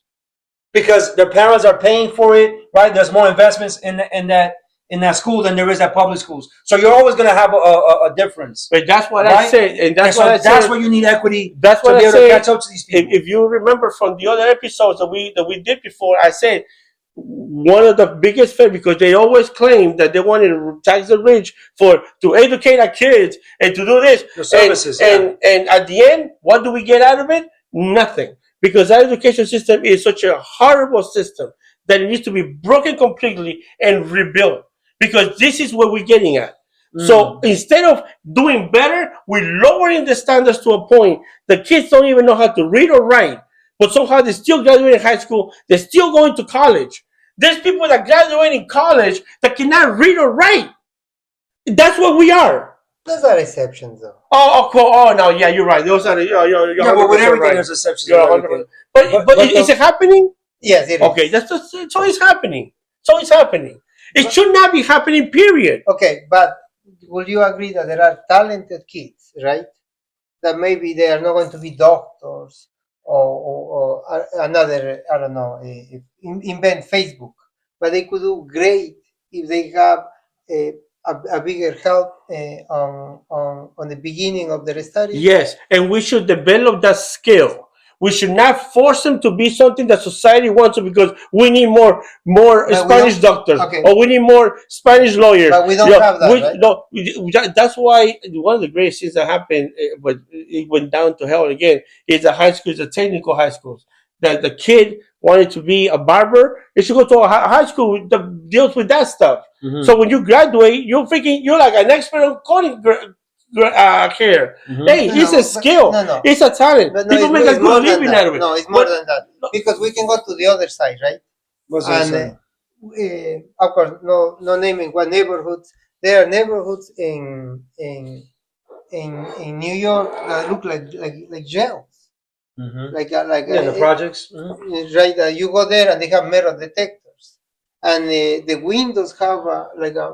because their parents are paying for it, right? There's more investments in that school than there is at public schools. So you're always going to have a difference. But that's what I Right? said, and that's And what I so that's said. where you need equity. That's to what be I able to said. catch up to these people. If you remember from the other episodes that we did before, I said one of the biggest things, because they always claim that they wanted to tax the rich to educate our kids and to do this. The services, and at the end, what do we get out of it? Nothing. Because our education system is such a horrible system that it needs to be broken completely and rebuilt. Because this is what we're getting at. So instead of doing better, we're lowering the standards to a point that kids don't even know how to read or write. But somehow they're still graduating high school, they're still going to college. There's people that graduate in college that cannot read or write. That's what we are. Those are exceptions, though. Oh, no, yeah, you're right. Those are you're Yeah, but with 100% everything, right. there's exceptions. You're and 100%. everything. But But is it happening? Yes, it is. Okay, so it's happening. So it's happening. It should not be happening, period. Okay, but will you agree that there are talented kids, right? That maybe they are not going to be doctors or another, I don't know, invent Facebook, but they could do great if they have a bigger help on the beginning of their studies. Yes, and we should develop that skill. We should not force them to be something that society wants to, because we need more we Spanish don't- doctors, okay. or we need more Spanish lawyers. But we don't have that, right? No, that's why one of the greatest things that happened, but it went down to hell again, is the high schools, the technical high schools. That the kid wanted to be a barber, they should go to a high school that deals with that stuff. So when you graduate, you're like an expert on coding hair. Hey, No, it's a but- skill. no. It's a talent. But no, People make it's a more good than living that. out of it. No, it's more But- than that. Because we can go to the other side, right? What's that And saying? of course, no naming what neighborhoods. There are neighborhoods in in New York that look like jails, Mm-hmm. like Yeah, the projects. Mhm. right. You go there and they have metal detectors, and the windows have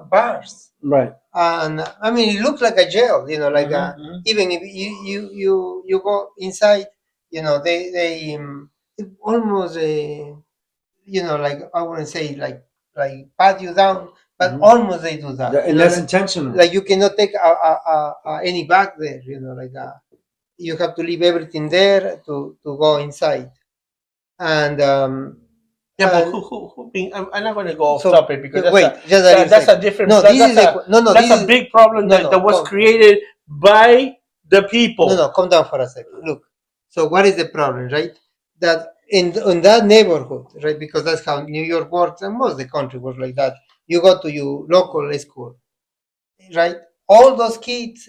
bars, Right. and I mean it looks like a jail, Mhm. even if you go inside, they almost like I wouldn't say like pat you down, but Mhm. almost they do that. And that's intentional. Like you cannot take any bag there. You have to leave everything there to go inside, and Yeah, but and I'm not going to go off so topic because that's wait, a just that's a second. different. No, this That's is a no, no, that's this a is big problem no, that was come, created by the people. no, come down for a second. Look, so what is the problem, right? That in that neighborhood, right? Because that's how New York works, and most of the country works like that. You go to your local school, right? All those kids,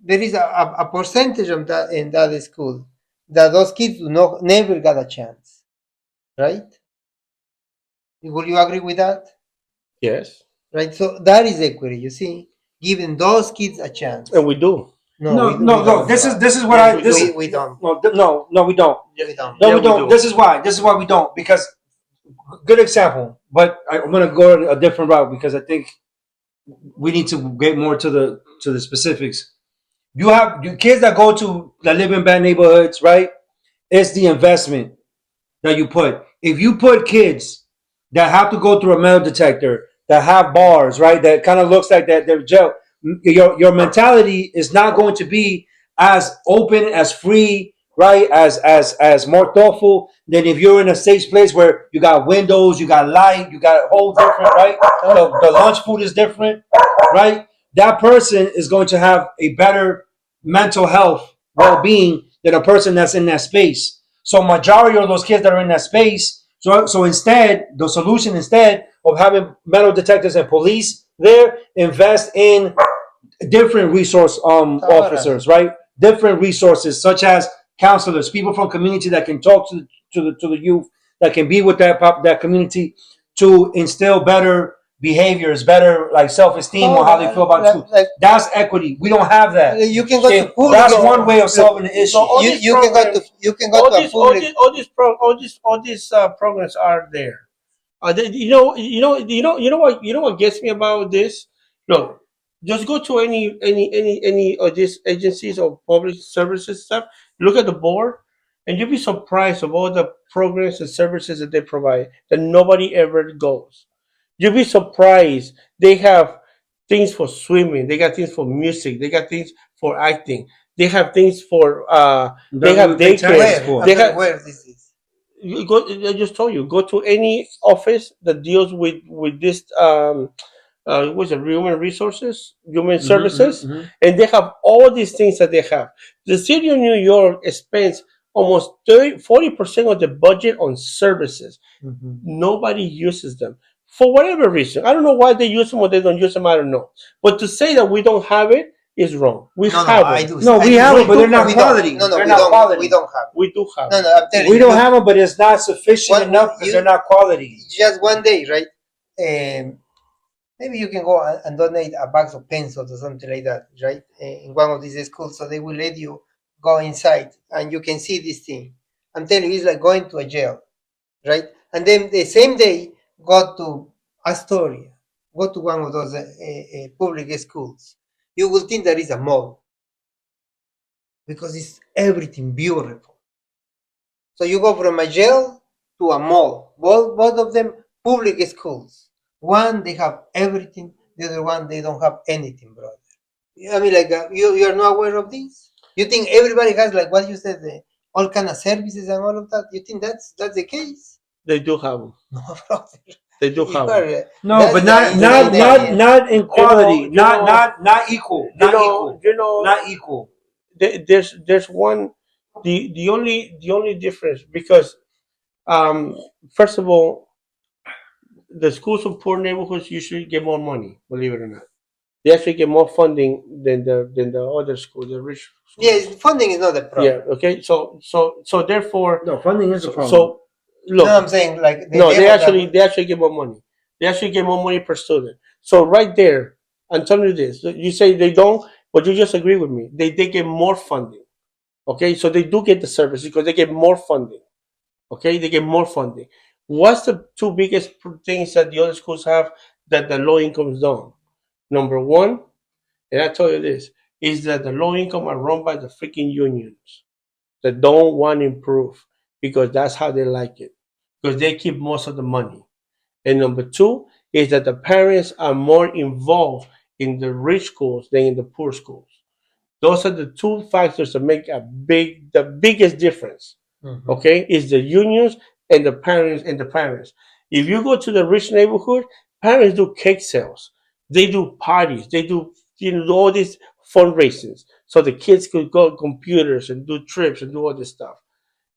there is a percentage of that in that school that those kids do not never got a chance, right? Would you agree with that? Yes, Right. So that is equity. You see, giving those kids a chance. and we do. No, we No. don't. This is what Yes, I. we This do. We don't. no, we don't. We don't. No, Yeah, we we don't. do. This is why. This is why we don't. Because good example. But I'm gonna go a different route because I think we need to get more to the specifics. You have kids that go to that live in bad neighborhoods, right? It's the investment that you put. If you put kids that have to go through a metal detector, that have bars, right? That kind of looks like that they're jail. Your mentality is not going to be as open, as free, right? As more thoughtful than if you're in a safe place where you got windows, you got light, you got a whole different, right? The lunch food is different, right? That person is going to have a better mental health, well-being than a person that's in that space. So majority of those kids that are in that space, so instead, the solution instead of having metal detectors and police there, invest in different resource officers, right? Different resources such as counselors, people from community that can talk to the youth, that can be with that community to instill better behaviors, better like self-esteem on how they feel about school. That's equity. We don't have that. You can go to public. That's one way of solving the issue. So all these You can go to programs, a public. all these programs are there. You know what gets me about this? Look, just go to any of these agencies or public services stuff. Look at the board, and you'll be surprised of all the programs and services that they provide that nobody ever goes. You'll be surprised. They have things for swimming. They got things for music. They got things for acting. They have things for. They have daycare. They have. Where this is? You go. I just told you. Go to any office that deals with this. What's it? Human services, and they have all these things that they have. The city of New York spends almost 40% of the budget on services. Nobody uses them for whatever reason. I don't know why they use them or they don't use them. I don't know. But to say that we don't have it is wrong. We No, have I it. do. No, we have it, but they're not We quality. don't. No, They're we not don't. quality. We don't have. We do have. No, I'm telling We you. don't have them, but it's not sufficient What- enough because you- they're not quality. Just one day, right? Maybe you can go and donate a box of pencils or something like that, right? In one of these schools, so they will let you go inside and you can see this thing. I'm telling you, it's like going to a jail, right? And then the same day, go to Astoria, go to one of those public schools. You will think there is a mall because it's everything beautiful. So you go from a jail to a mall. Both of them public schools. One they have everything. The other one they don't have anything, brother. I mean, like you're not aware of this. You think everybody has like what you said, all kind of services and all of that. You think that's the case? They do have them. No, brother. They do You have are, them. No, that's but the not insane area. not in quality. You know- Not equal. Not equal. You know. Not equal. There's one. The only difference because first of all, the schools of poor neighborhoods usually get more money. Believe it or not, they actually get more funding than the other schools, the rich schools. Yes, funding is not the problem. Yeah. Okay. So therefore, No, funding is a so, problem. so look. No, I'm saying like No, they actually get more money. They actually get more money per student. So right there, I'm telling you this. You say they don't, but you just agree with me. They get more funding. Okay, so they do get the service because they get more funding. Okay, they get more funding. What's the two biggest things that the other schools have that the low incomes don't? Number one, and I tell you this, is that the low income are run by the freaking unions that don't want to improve because that's how they like it, because they keep most of the money. And number two is that the parents are more involved in the rich schools than in the poor schools. Those are the two factors that make the biggest difference. Mhm. Okay, is the unions and the parents. If you go to the rich neighborhood, parents do cake sales, they do parties, they do all these fundraisings, so the kids could go computers and do trips and do all this stuff.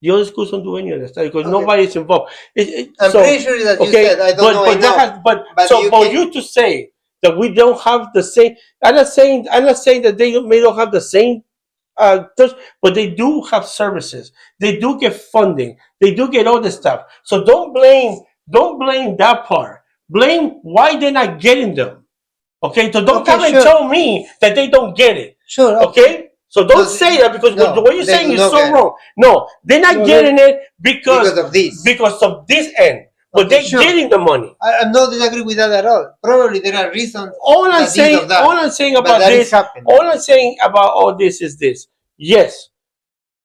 The other schools don't do any of that stuff because Okay. nobody's involved. I'm pretty sure that you said, I don't know but that enough. has, but But so you for can- you to say that we don't have the same, I'm not saying that they may not have the same but they do have services. They do get funding. They do get all this stuff. So don't blame that part. Blame why they're not getting them. Okay, so don't Okay, come and sure. tell me that they don't get it. Sure. Okay, so don't Those- say that because no, what you're they saying do is not so get it. wrong. No, they're not No, getting it because Because of this. this end, but Okay, they're sure. getting the money. I'm not disagree with that at all. Probably there are reasons. All I'm that this saying, or that, all I'm saying but about that this, is happening. all I'm saying about all this is this. Yes,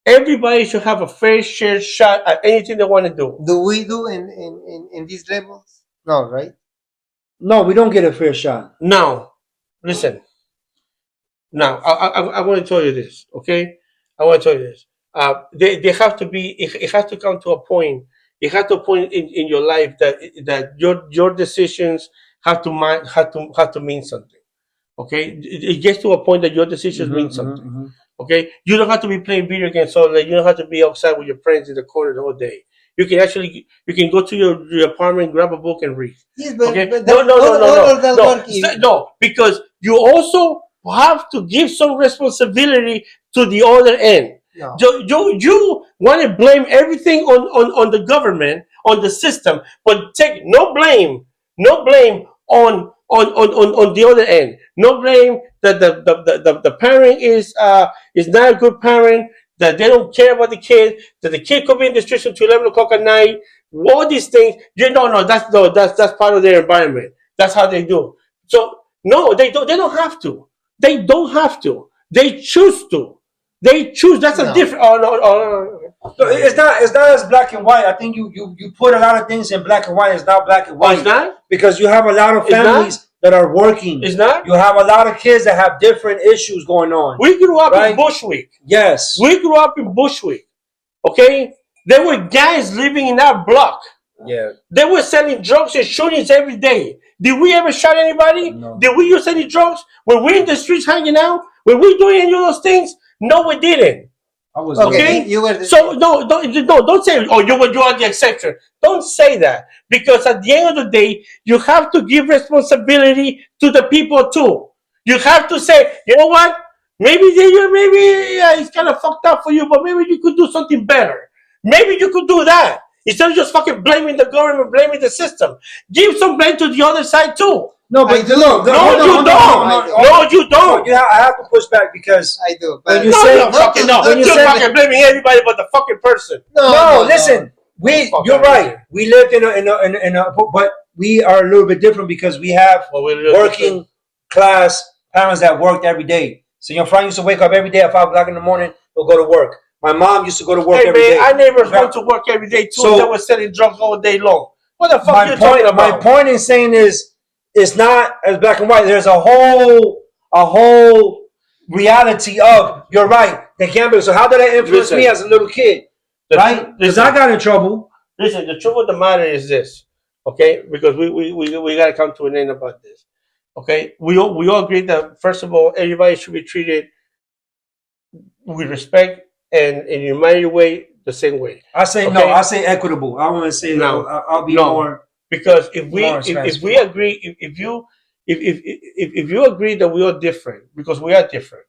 everybody should have a fair share shot at anything they want to do. Do we do in these levels? No, right? No, we don't get a fair shot. Now, listen. Now, I want to tell you this, okay? I want to tell you this. They have to be. It has to come to a point. It has to a point in your life that your decisions have to mean something. Okay, it gets to a point that your decisions mean something. Okay, you don't have to be playing video games all day. You don't have to be outside with your friends in the corner all day. You can go to your apartment, grab a book, and read. Yes, but, Okay, but no, that- no, no, all- no, all no, of that no, work is- no, because you also have to give some responsibility to the other end. No. You want to blame everything on the government, on the system, but take no blame on the other end. No blame that the parent is not a good parent, that they don't care about the kid, that the kid could be in the streets until 11 o'clock at night. All these things, that's part of their environment. That's how they do. So no, they don't have to. They don't have to. They choose to. They choose. That's a No. different. Oh no, no. So it's not as black and white. I think you put a lot of things in black and white. It's not black and Oh, white it's not. because you have a lot of It's not? families that are working. It's not. You have a lot of kids that have different issues going on. We grew up Right. in Bushwick. Yes. We grew up in Bushwick. Okay, there were guys living in our block. Yeah. They were selling drugs and shootings every day. Did we ever shot anybody? No. Did we use any drugs? Were we in the streets hanging out? Were we doing any of those things? No, we didn't. I was Okay. You were the, So don't say, oh, you are the exception. Don't say that, because at the end of the day, you have to give responsibility to the people too. You have to say, you know what? Maybe it's kind of fucked up for you, but maybe you could do something better. Maybe you could do that instead of just fucking blaming the government, blaming the system. Give some blame to the other side too. No, I but do. look, No, hold on, you hold on, don't. hold on, hold on. No, you don't. I have to push back because I do. When But you No, say- no, fucking no. when you You're say- fucking blaming everybody but the fucking person. no, listen. Fuck You're out of right. here. We live in a, but we are a little bit different because we have Well, we're working class parents that worked every day. So your friend used to wake up every day at 5 o'clock in the morning. He'll go to work. My mom used to go to work Hey every man, day. I neighbors went to work every day too. So- They were selling drugs all day long. What the fuck my you point, talking about? my point in saying is, it's not as black and white. There's a whole reality of, you're right, they can't be. So how did that influence Listen. me as a little kid? Right? Because I got in trouble. Listen, the truth of the matter is this, okay? Because we got to come to an end about this, okay? We all agree that first of all, everybody should be treated with respect and in a humanitarian way, the same way. I say Okay. no. I say equitable. I want to say No. I'll be No. more. Because if More we responsible. agree, if you agree that we are different, because we are different,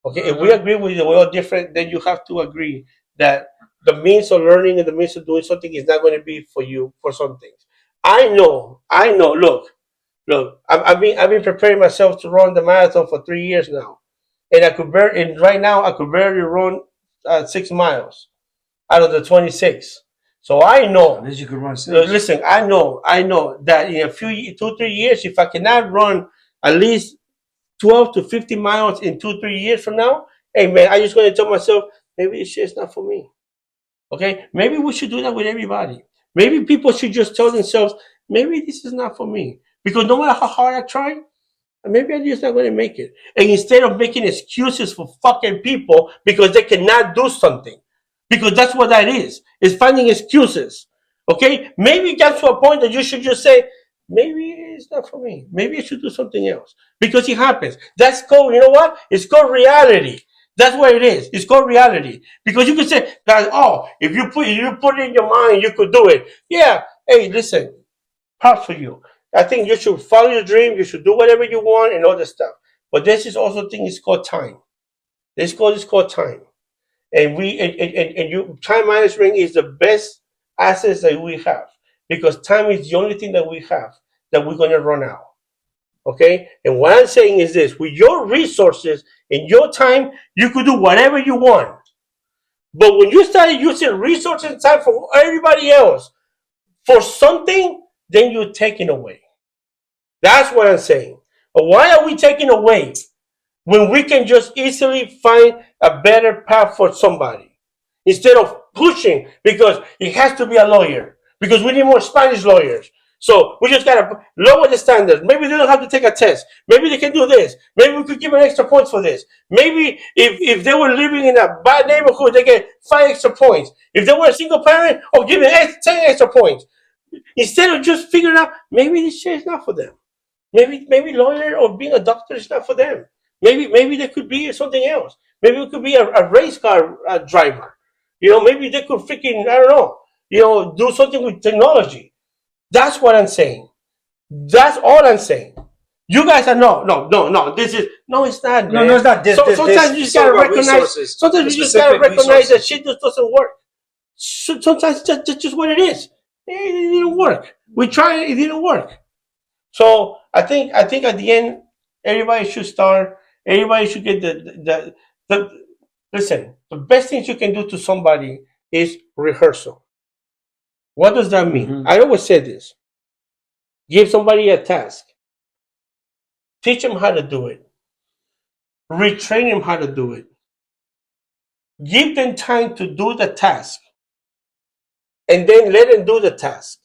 okay, if we agree with that we are different, then you have to agree that the means of learning and the means of doing something is not going to be for you for some things. I know. Look, Look, I've been preparing myself to run the marathon for 3 years now, and and right now I could barely run 6 miles out of the 26. So I At know. least you could run 6. Listen, I know that in a few 2 3 years, if I cannot run at least 12 to 50 miles in 2 3 years from now, hey man, I just going to tell myself maybe this shit's not for me. Okay, maybe we should do that with everybody. Maybe people should just tell themselves maybe this is not for me because no matter how hard I try, maybe I'm just not going to make it. And instead of making excuses for fucking people because they cannot do something, because that's what that is finding excuses. Okay, maybe that's to a point that you should just say, maybe it's not for me. Maybe I should do something else because it happens. That's called, you know what? It's called reality. That's what it is. It's called reality because you can say that. Oh, if you put it in your mind, you could do it. Yeah. Hey, listen, props for you. I think you should follow your dream. You should do whatever you want and all this stuff. But this is also thing is called time. It's called time. And time management is the best assets that we have because time is the only thing that we have that we're gonna run out. Okay? And what I'm saying is this: with your resources and your time, you could do whatever you want. But when you start using resources and time for everybody else for something, then you're taking away. That's what I'm saying. But why are we taking away when we can just easily find a better path for somebody instead of pushing because it has to be a lawyer because we need more Spanish lawyers. So we just gotta lower the standards. Maybe they don't have to take a test. Maybe they can do this. Maybe we could give them extra points for this. Maybe if they were living in a bad neighborhood, they get 5 extra points. If they were a single parent, oh, give them 10 extra points. Instead of just figuring out maybe this shit is not for them. Maybe lawyer or being a doctor is not for them. Maybe they could be something else. Maybe it could be a race car driver. Maybe they could freaking I don't know. Do something with technology. That's what I'm saying. That's all I'm saying. You guys are no. This is no. It's not. No, Man. no, it's not. Sometimes you just gotta recognize. Sometimes you just gotta recognize that shit just doesn't work. Sometimes that's just what it is. It didn't work. We tried it. It didn't work. So I think at the end, everybody should start. Everybody should get the listen. The best things you can do to somebody is rehearsal. What does that mean? Mhm. I always say this: give somebody a task, teach them how to do it, retrain them how to do it, give them time to do the task, and then let them do the task.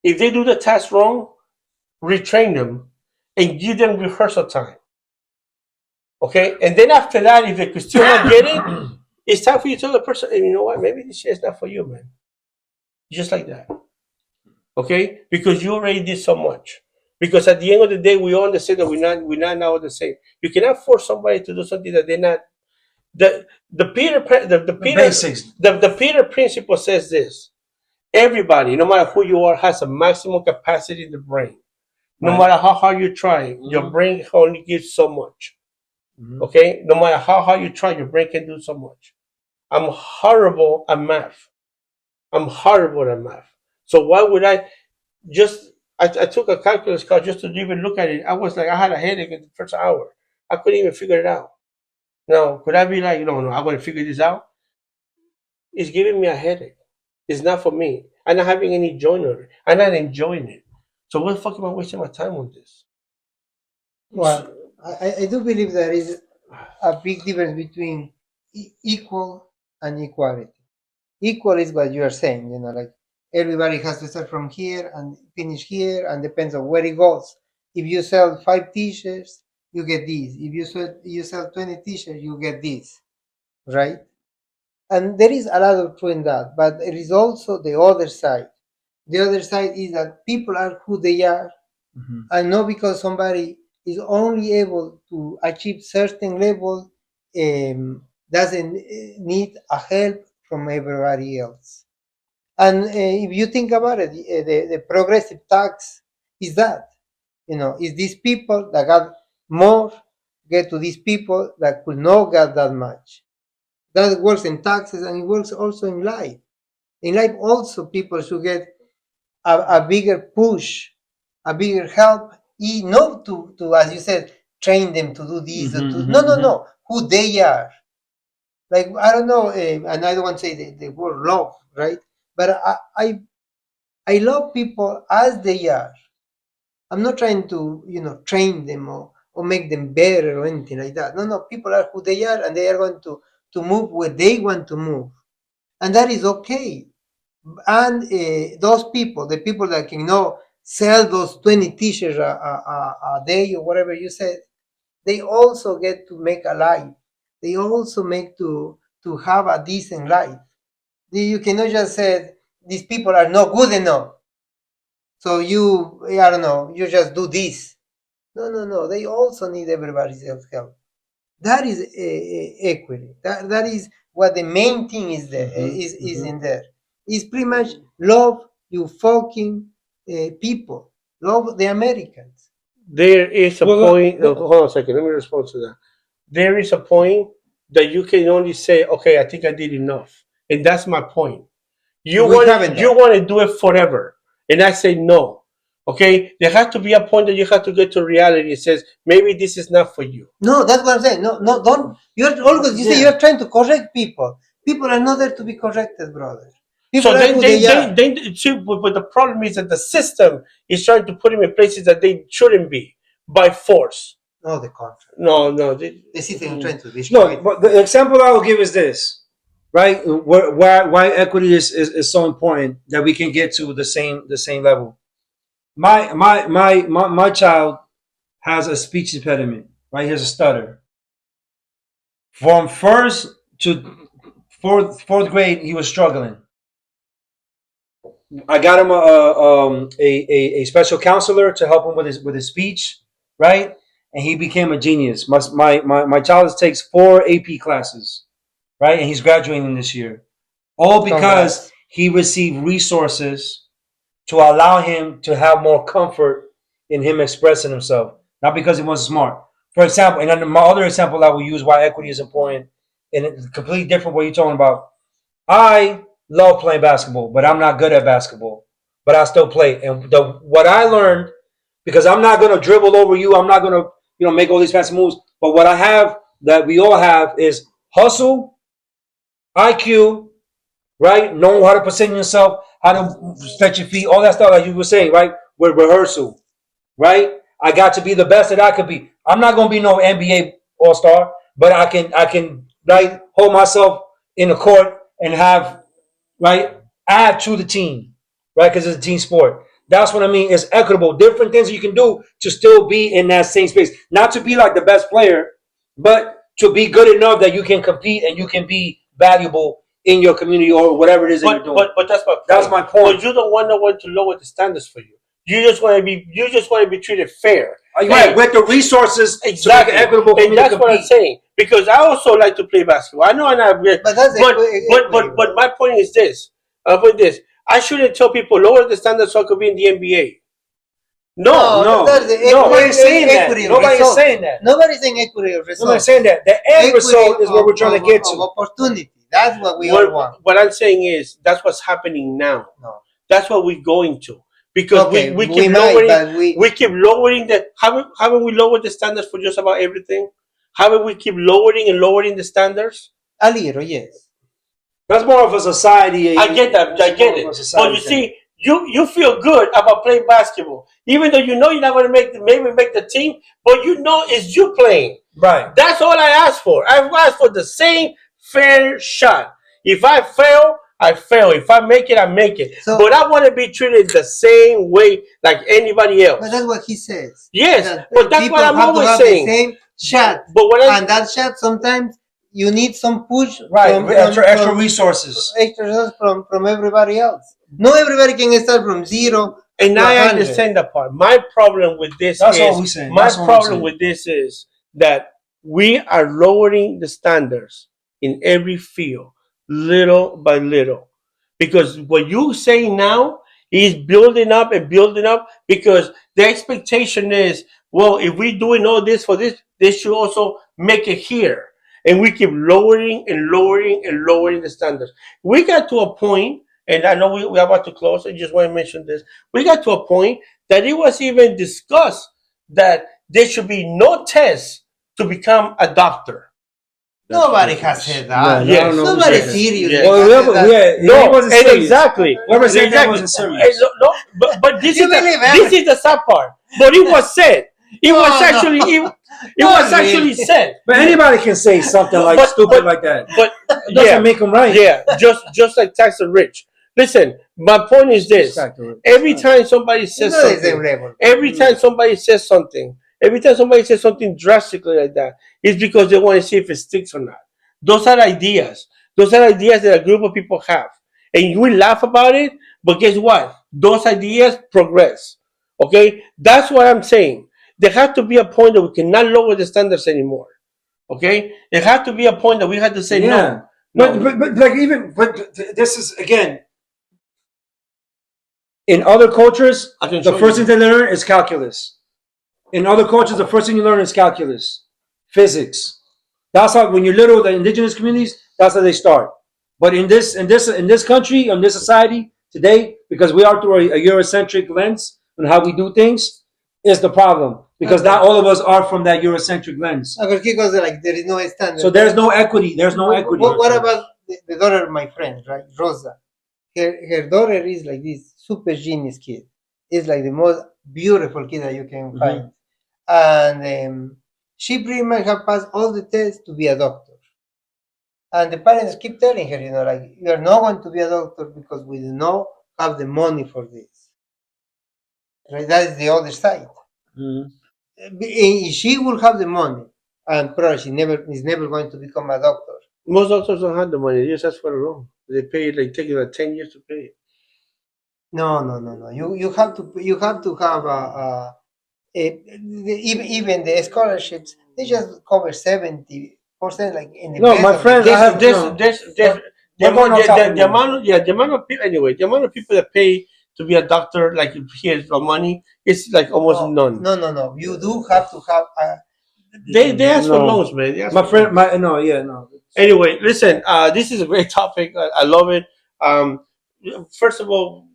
If they do the task wrong, retrain them and give them rehearsal time. Okay, and then after that, if they could still not get it, it's time for you to tell the person, hey, you know what? Maybe this shit is not for you, man. Just like that. Okay, because you already did so much. Because at the end of the day, we all understand that we're not now the same. You cannot force somebody to do something that they're not. The Peter the Peter basics. the Peter principle says this: everybody, no matter who you are, has a maximum capacity in the brain. No Right. matter how hard you try, your brain only gives so much. Okay, no matter how hard you try, your brain can do so much. I'm horrible at math. I'm horrible at math. So why would I just? I took a calculus class just to even look at it. I was like, I had a headache in the first hour. I couldn't even figure it out. No, could I be like, no, I'm going to figure this out? It's giving me a headache. It's not for me. I'm not having any joy in it. I'm not enjoying it. So what the fuck am I wasting my time on this? Well, I do believe there is a big difference between equal and equality. Equal is what you are saying, like everybody has to start from here and finish here, and depends on where it goes. If you sell 5 t-shirts, you get this. If you sell 20 t-shirts, you get this, right? And there is a lot of truth in that, but there is also the other side. The other side is that people are who they are, and not because somebody is only able to achieve certain level, doesn't need a help from everybody else. And if you think about it, the progressive tax is that, is these people that got more get to these people that could not get that much. That works in taxes, and it works also in life. In life also, people should get a bigger push a bigger help is not to, as you said, train them to do this or to, no, who they are. Like, I don't know, and I don't want to say the word love, right? But I love people as they are. I'm not trying to, train them or make them better or anything like that. No, people are who they are, and they are going to move where they want to move. And that is okay. And those people, the people that can sell those 20 t-shirts a day or whatever you said, they also get to make a life. They also make to have a decent life. You cannot just say these people are not good enough. So I don't know, you just do this. No. They also need everybody's help. That is equity. That is what the main thing is there. Is in there. It's pretty much love you fucking people. Love the Americans. There is a point. Hold on a second. Let me respond to that. There is a point that you can only say, "Okay, I think I did enough," and that's my point. You want to do it forever, and I say no. Okay, there has to be a point that you have to get to reality. It says maybe this is not for you. No, that's what I'm saying. No, don't. You're always say you're trying to correct people. People are not there to be corrected, brother. People So then see, but the problem is that the system is trying to put them in places that they shouldn't be by force. No, the contrary. No. The system is trying to destroy. No, but the example I will give is this, right? Why equity is so important that we can get to the same level. My child has a speech impediment, right? He has a stutter. From first to fourth grade, he was struggling. I got him a special counselor to help him with his speech, right? And he became a genius. My child takes 4 AP classes, right? And he's graduating this year, all because he received resources to allow him to have more comfort in him expressing himself, not because he wasn't smart. For example, and then my other example I will use why equity is important, and it's completely different what you're talking about. I love playing basketball, but I'm not good at basketball, but I still play. And what I learned, because I'm not going to dribble over you, I'm not going to make all these fancy moves, but what I have that we all have is hustle, IQ, right? Knowing how to position yourself, how to stretch your feet, all that stuff like you were saying, right? With rehearsal, right? I got to be the best that I could be. I'm not going to be no NBA all-star, but I can right, hold myself in the court and have, right, add to the team, right? Because it's a team sport. That's what I mean. It's equitable. Different things you can do to still be in that same space. Not to be like the best player, but to be good enough that you can compete and you can be valuable in your community or whatever it is that you're doing. But that's my point. But you don't want no one to lower the standards for you. You just want to be treated fair. Right, with the resources exactly. To make it equitable. And that's what I'm saying. Because I also like to play basketball. I know I'm not good. But my point is this. I shouldn't tell people lower the standards so I could be in the NBA. No. Nobody's saying that. Nobody's saying that. Nobody's saying equity of results. Nobody's saying that. The end result is what we're trying to get to. Opportunity. That's what we all want. What I'm saying is that's what's happening now. No. That's what we're going to. Because we keep lowering the haven't we lowered the standards for just about everything? Haven't we keep lowering the standards? A little, yes. That's more of a society. I get that. I get it. But you see, you feel good about playing basketball, even though you know you're not going to make the team, but you know it's you playing. Right. That's all I asked for. I asked for the same fair shot. If I fail, I fail. If I make it, I make it. But I want to be treated the same way like anybody else. But that's what he says. Yes, but that's what I'm always saying. The same shot. But and that shot sometimes you need some push. Right, extra resources. Extra resources from everybody else. Not everybody can start from 0. And I understand that part. My problem with this is that we are lowering the standards in every field, little by little. Because what you say now is building up because the expectation is, well, if we're doing all this for this, they should also make it here. And we keep lowering the standards. We got to a point, and I know we're about to close. I just want to mention this. We got to a point that it was even discussed that there should be no test to become a doctor. Nobody has said No, that. Yes. I don't know who Nobody said that. serious. Yes. Well, he No, wasn't and serious. exactly. Whoever said that Exactly. wasn't serious. No, but this You is the, believe this everything. is the sad part. But it was said. It No, was no. actually it Not was actually really. said. But anybody can say something like But- stupid but- like that. But It doesn't yeah, make them right. yeah, just like tax the rich. Listen, my point is this: every time somebody It's says not the same something, level. every time somebody says something, every time somebody says something drastically like that, it's because they want to see if it sticks or not. Those are ideas. Those are ideas that a group of people have, and we laugh about it. But guess what? Those ideas progress. Okay, that's what I'm saying. There has to be a point that we cannot lower the standards anymore. Okay, there has to be a point that we have to say no. But like even this is again in other cultures I can the show first you. thing they learn is calculus. In other cultures the first thing you learn is calculus, physics. That's how when you're little, the indigenous communities, that's how they start. But in this country, in this society today, because we are through a Eurocentric lens on how we do things, is the problem. Because Okay. not all of us are from that Eurocentric lens. Because like there is no standard. So there's no equity. There's no equity. What about the daughter of my friend, right, Rosa? Her daughter is like this super genius kid. Is like the most beautiful kid that you can find, and she pretty much have passed all the tests to be a doctor. And the parents keep telling her, like you are not going to be a doctor because we do not have the money for this. Right, that is the other side. Mhm. If she will have the money, and probably she is never going to become a doctor. Most doctors don't have the money. They just ask for a loan. They pay like take like 10 years to pay it. No. You have to have even the scholarships. They just cover 70%, like in the No, best my of the friends, cases. I have- The We're going off topic now. amount of people anyway. The amount of people that pay to be a doctor, like here's for money, it's like almost none. No. You do have to have. They ask for No. loans, man. They ask My for friend, loans. no. Anyway, listen. This is a great topic. I love it. First of all,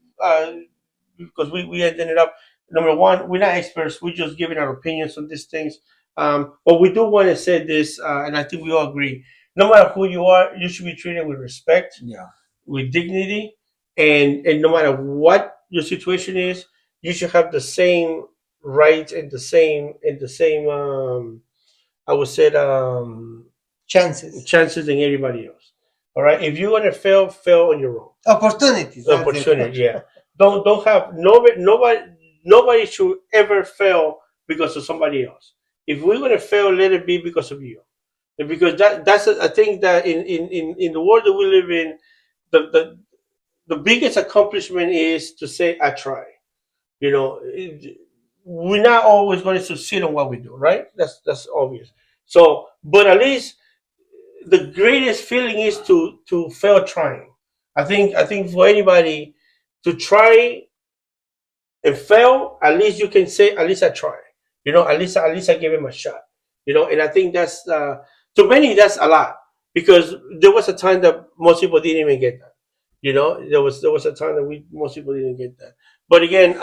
because we ended up number one, we're not experts. We're just giving our opinions on these things. But we do want to say this, and I think we all agree. No matter who you are, you should be treated with respect, Yeah. with dignity, and no matter what your situation is, you should have the same rights and the same I would say Chances, chances than everybody else. All right. If you're gonna fail, fail on your own. opportunities. that's it. Opportunity. Yeah. Don't have nobody should ever fail because of somebody else. If we're gonna fail, let it be because of you. And because that's I think that in the world that we live in, the biggest accomplishment is to say I try. We're not always going to succeed on what we do, right? That's obvious. So, but at least the greatest feeling is to fail trying. I think for anybody to try and fail, at least you can say at least I tried. At least I gave him a shot. And I think that's to many that's a lot because there was a time that most people didn't even get that. There was a time that most people didn't get that. But again,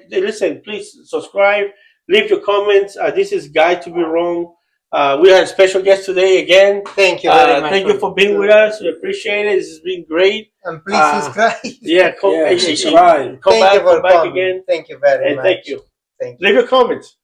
listen, please subscribe, leave your comments. This is Guide to Be Wrong. We had a special guest today again. Thank you very much. Thank you for being with us. We appreciate it. This has been great. And please subscribe. Yeah, come Yeah, subscribe. come Thank you for back coming. again. Thank you very And much. thank you. Thank you. Leave your comments.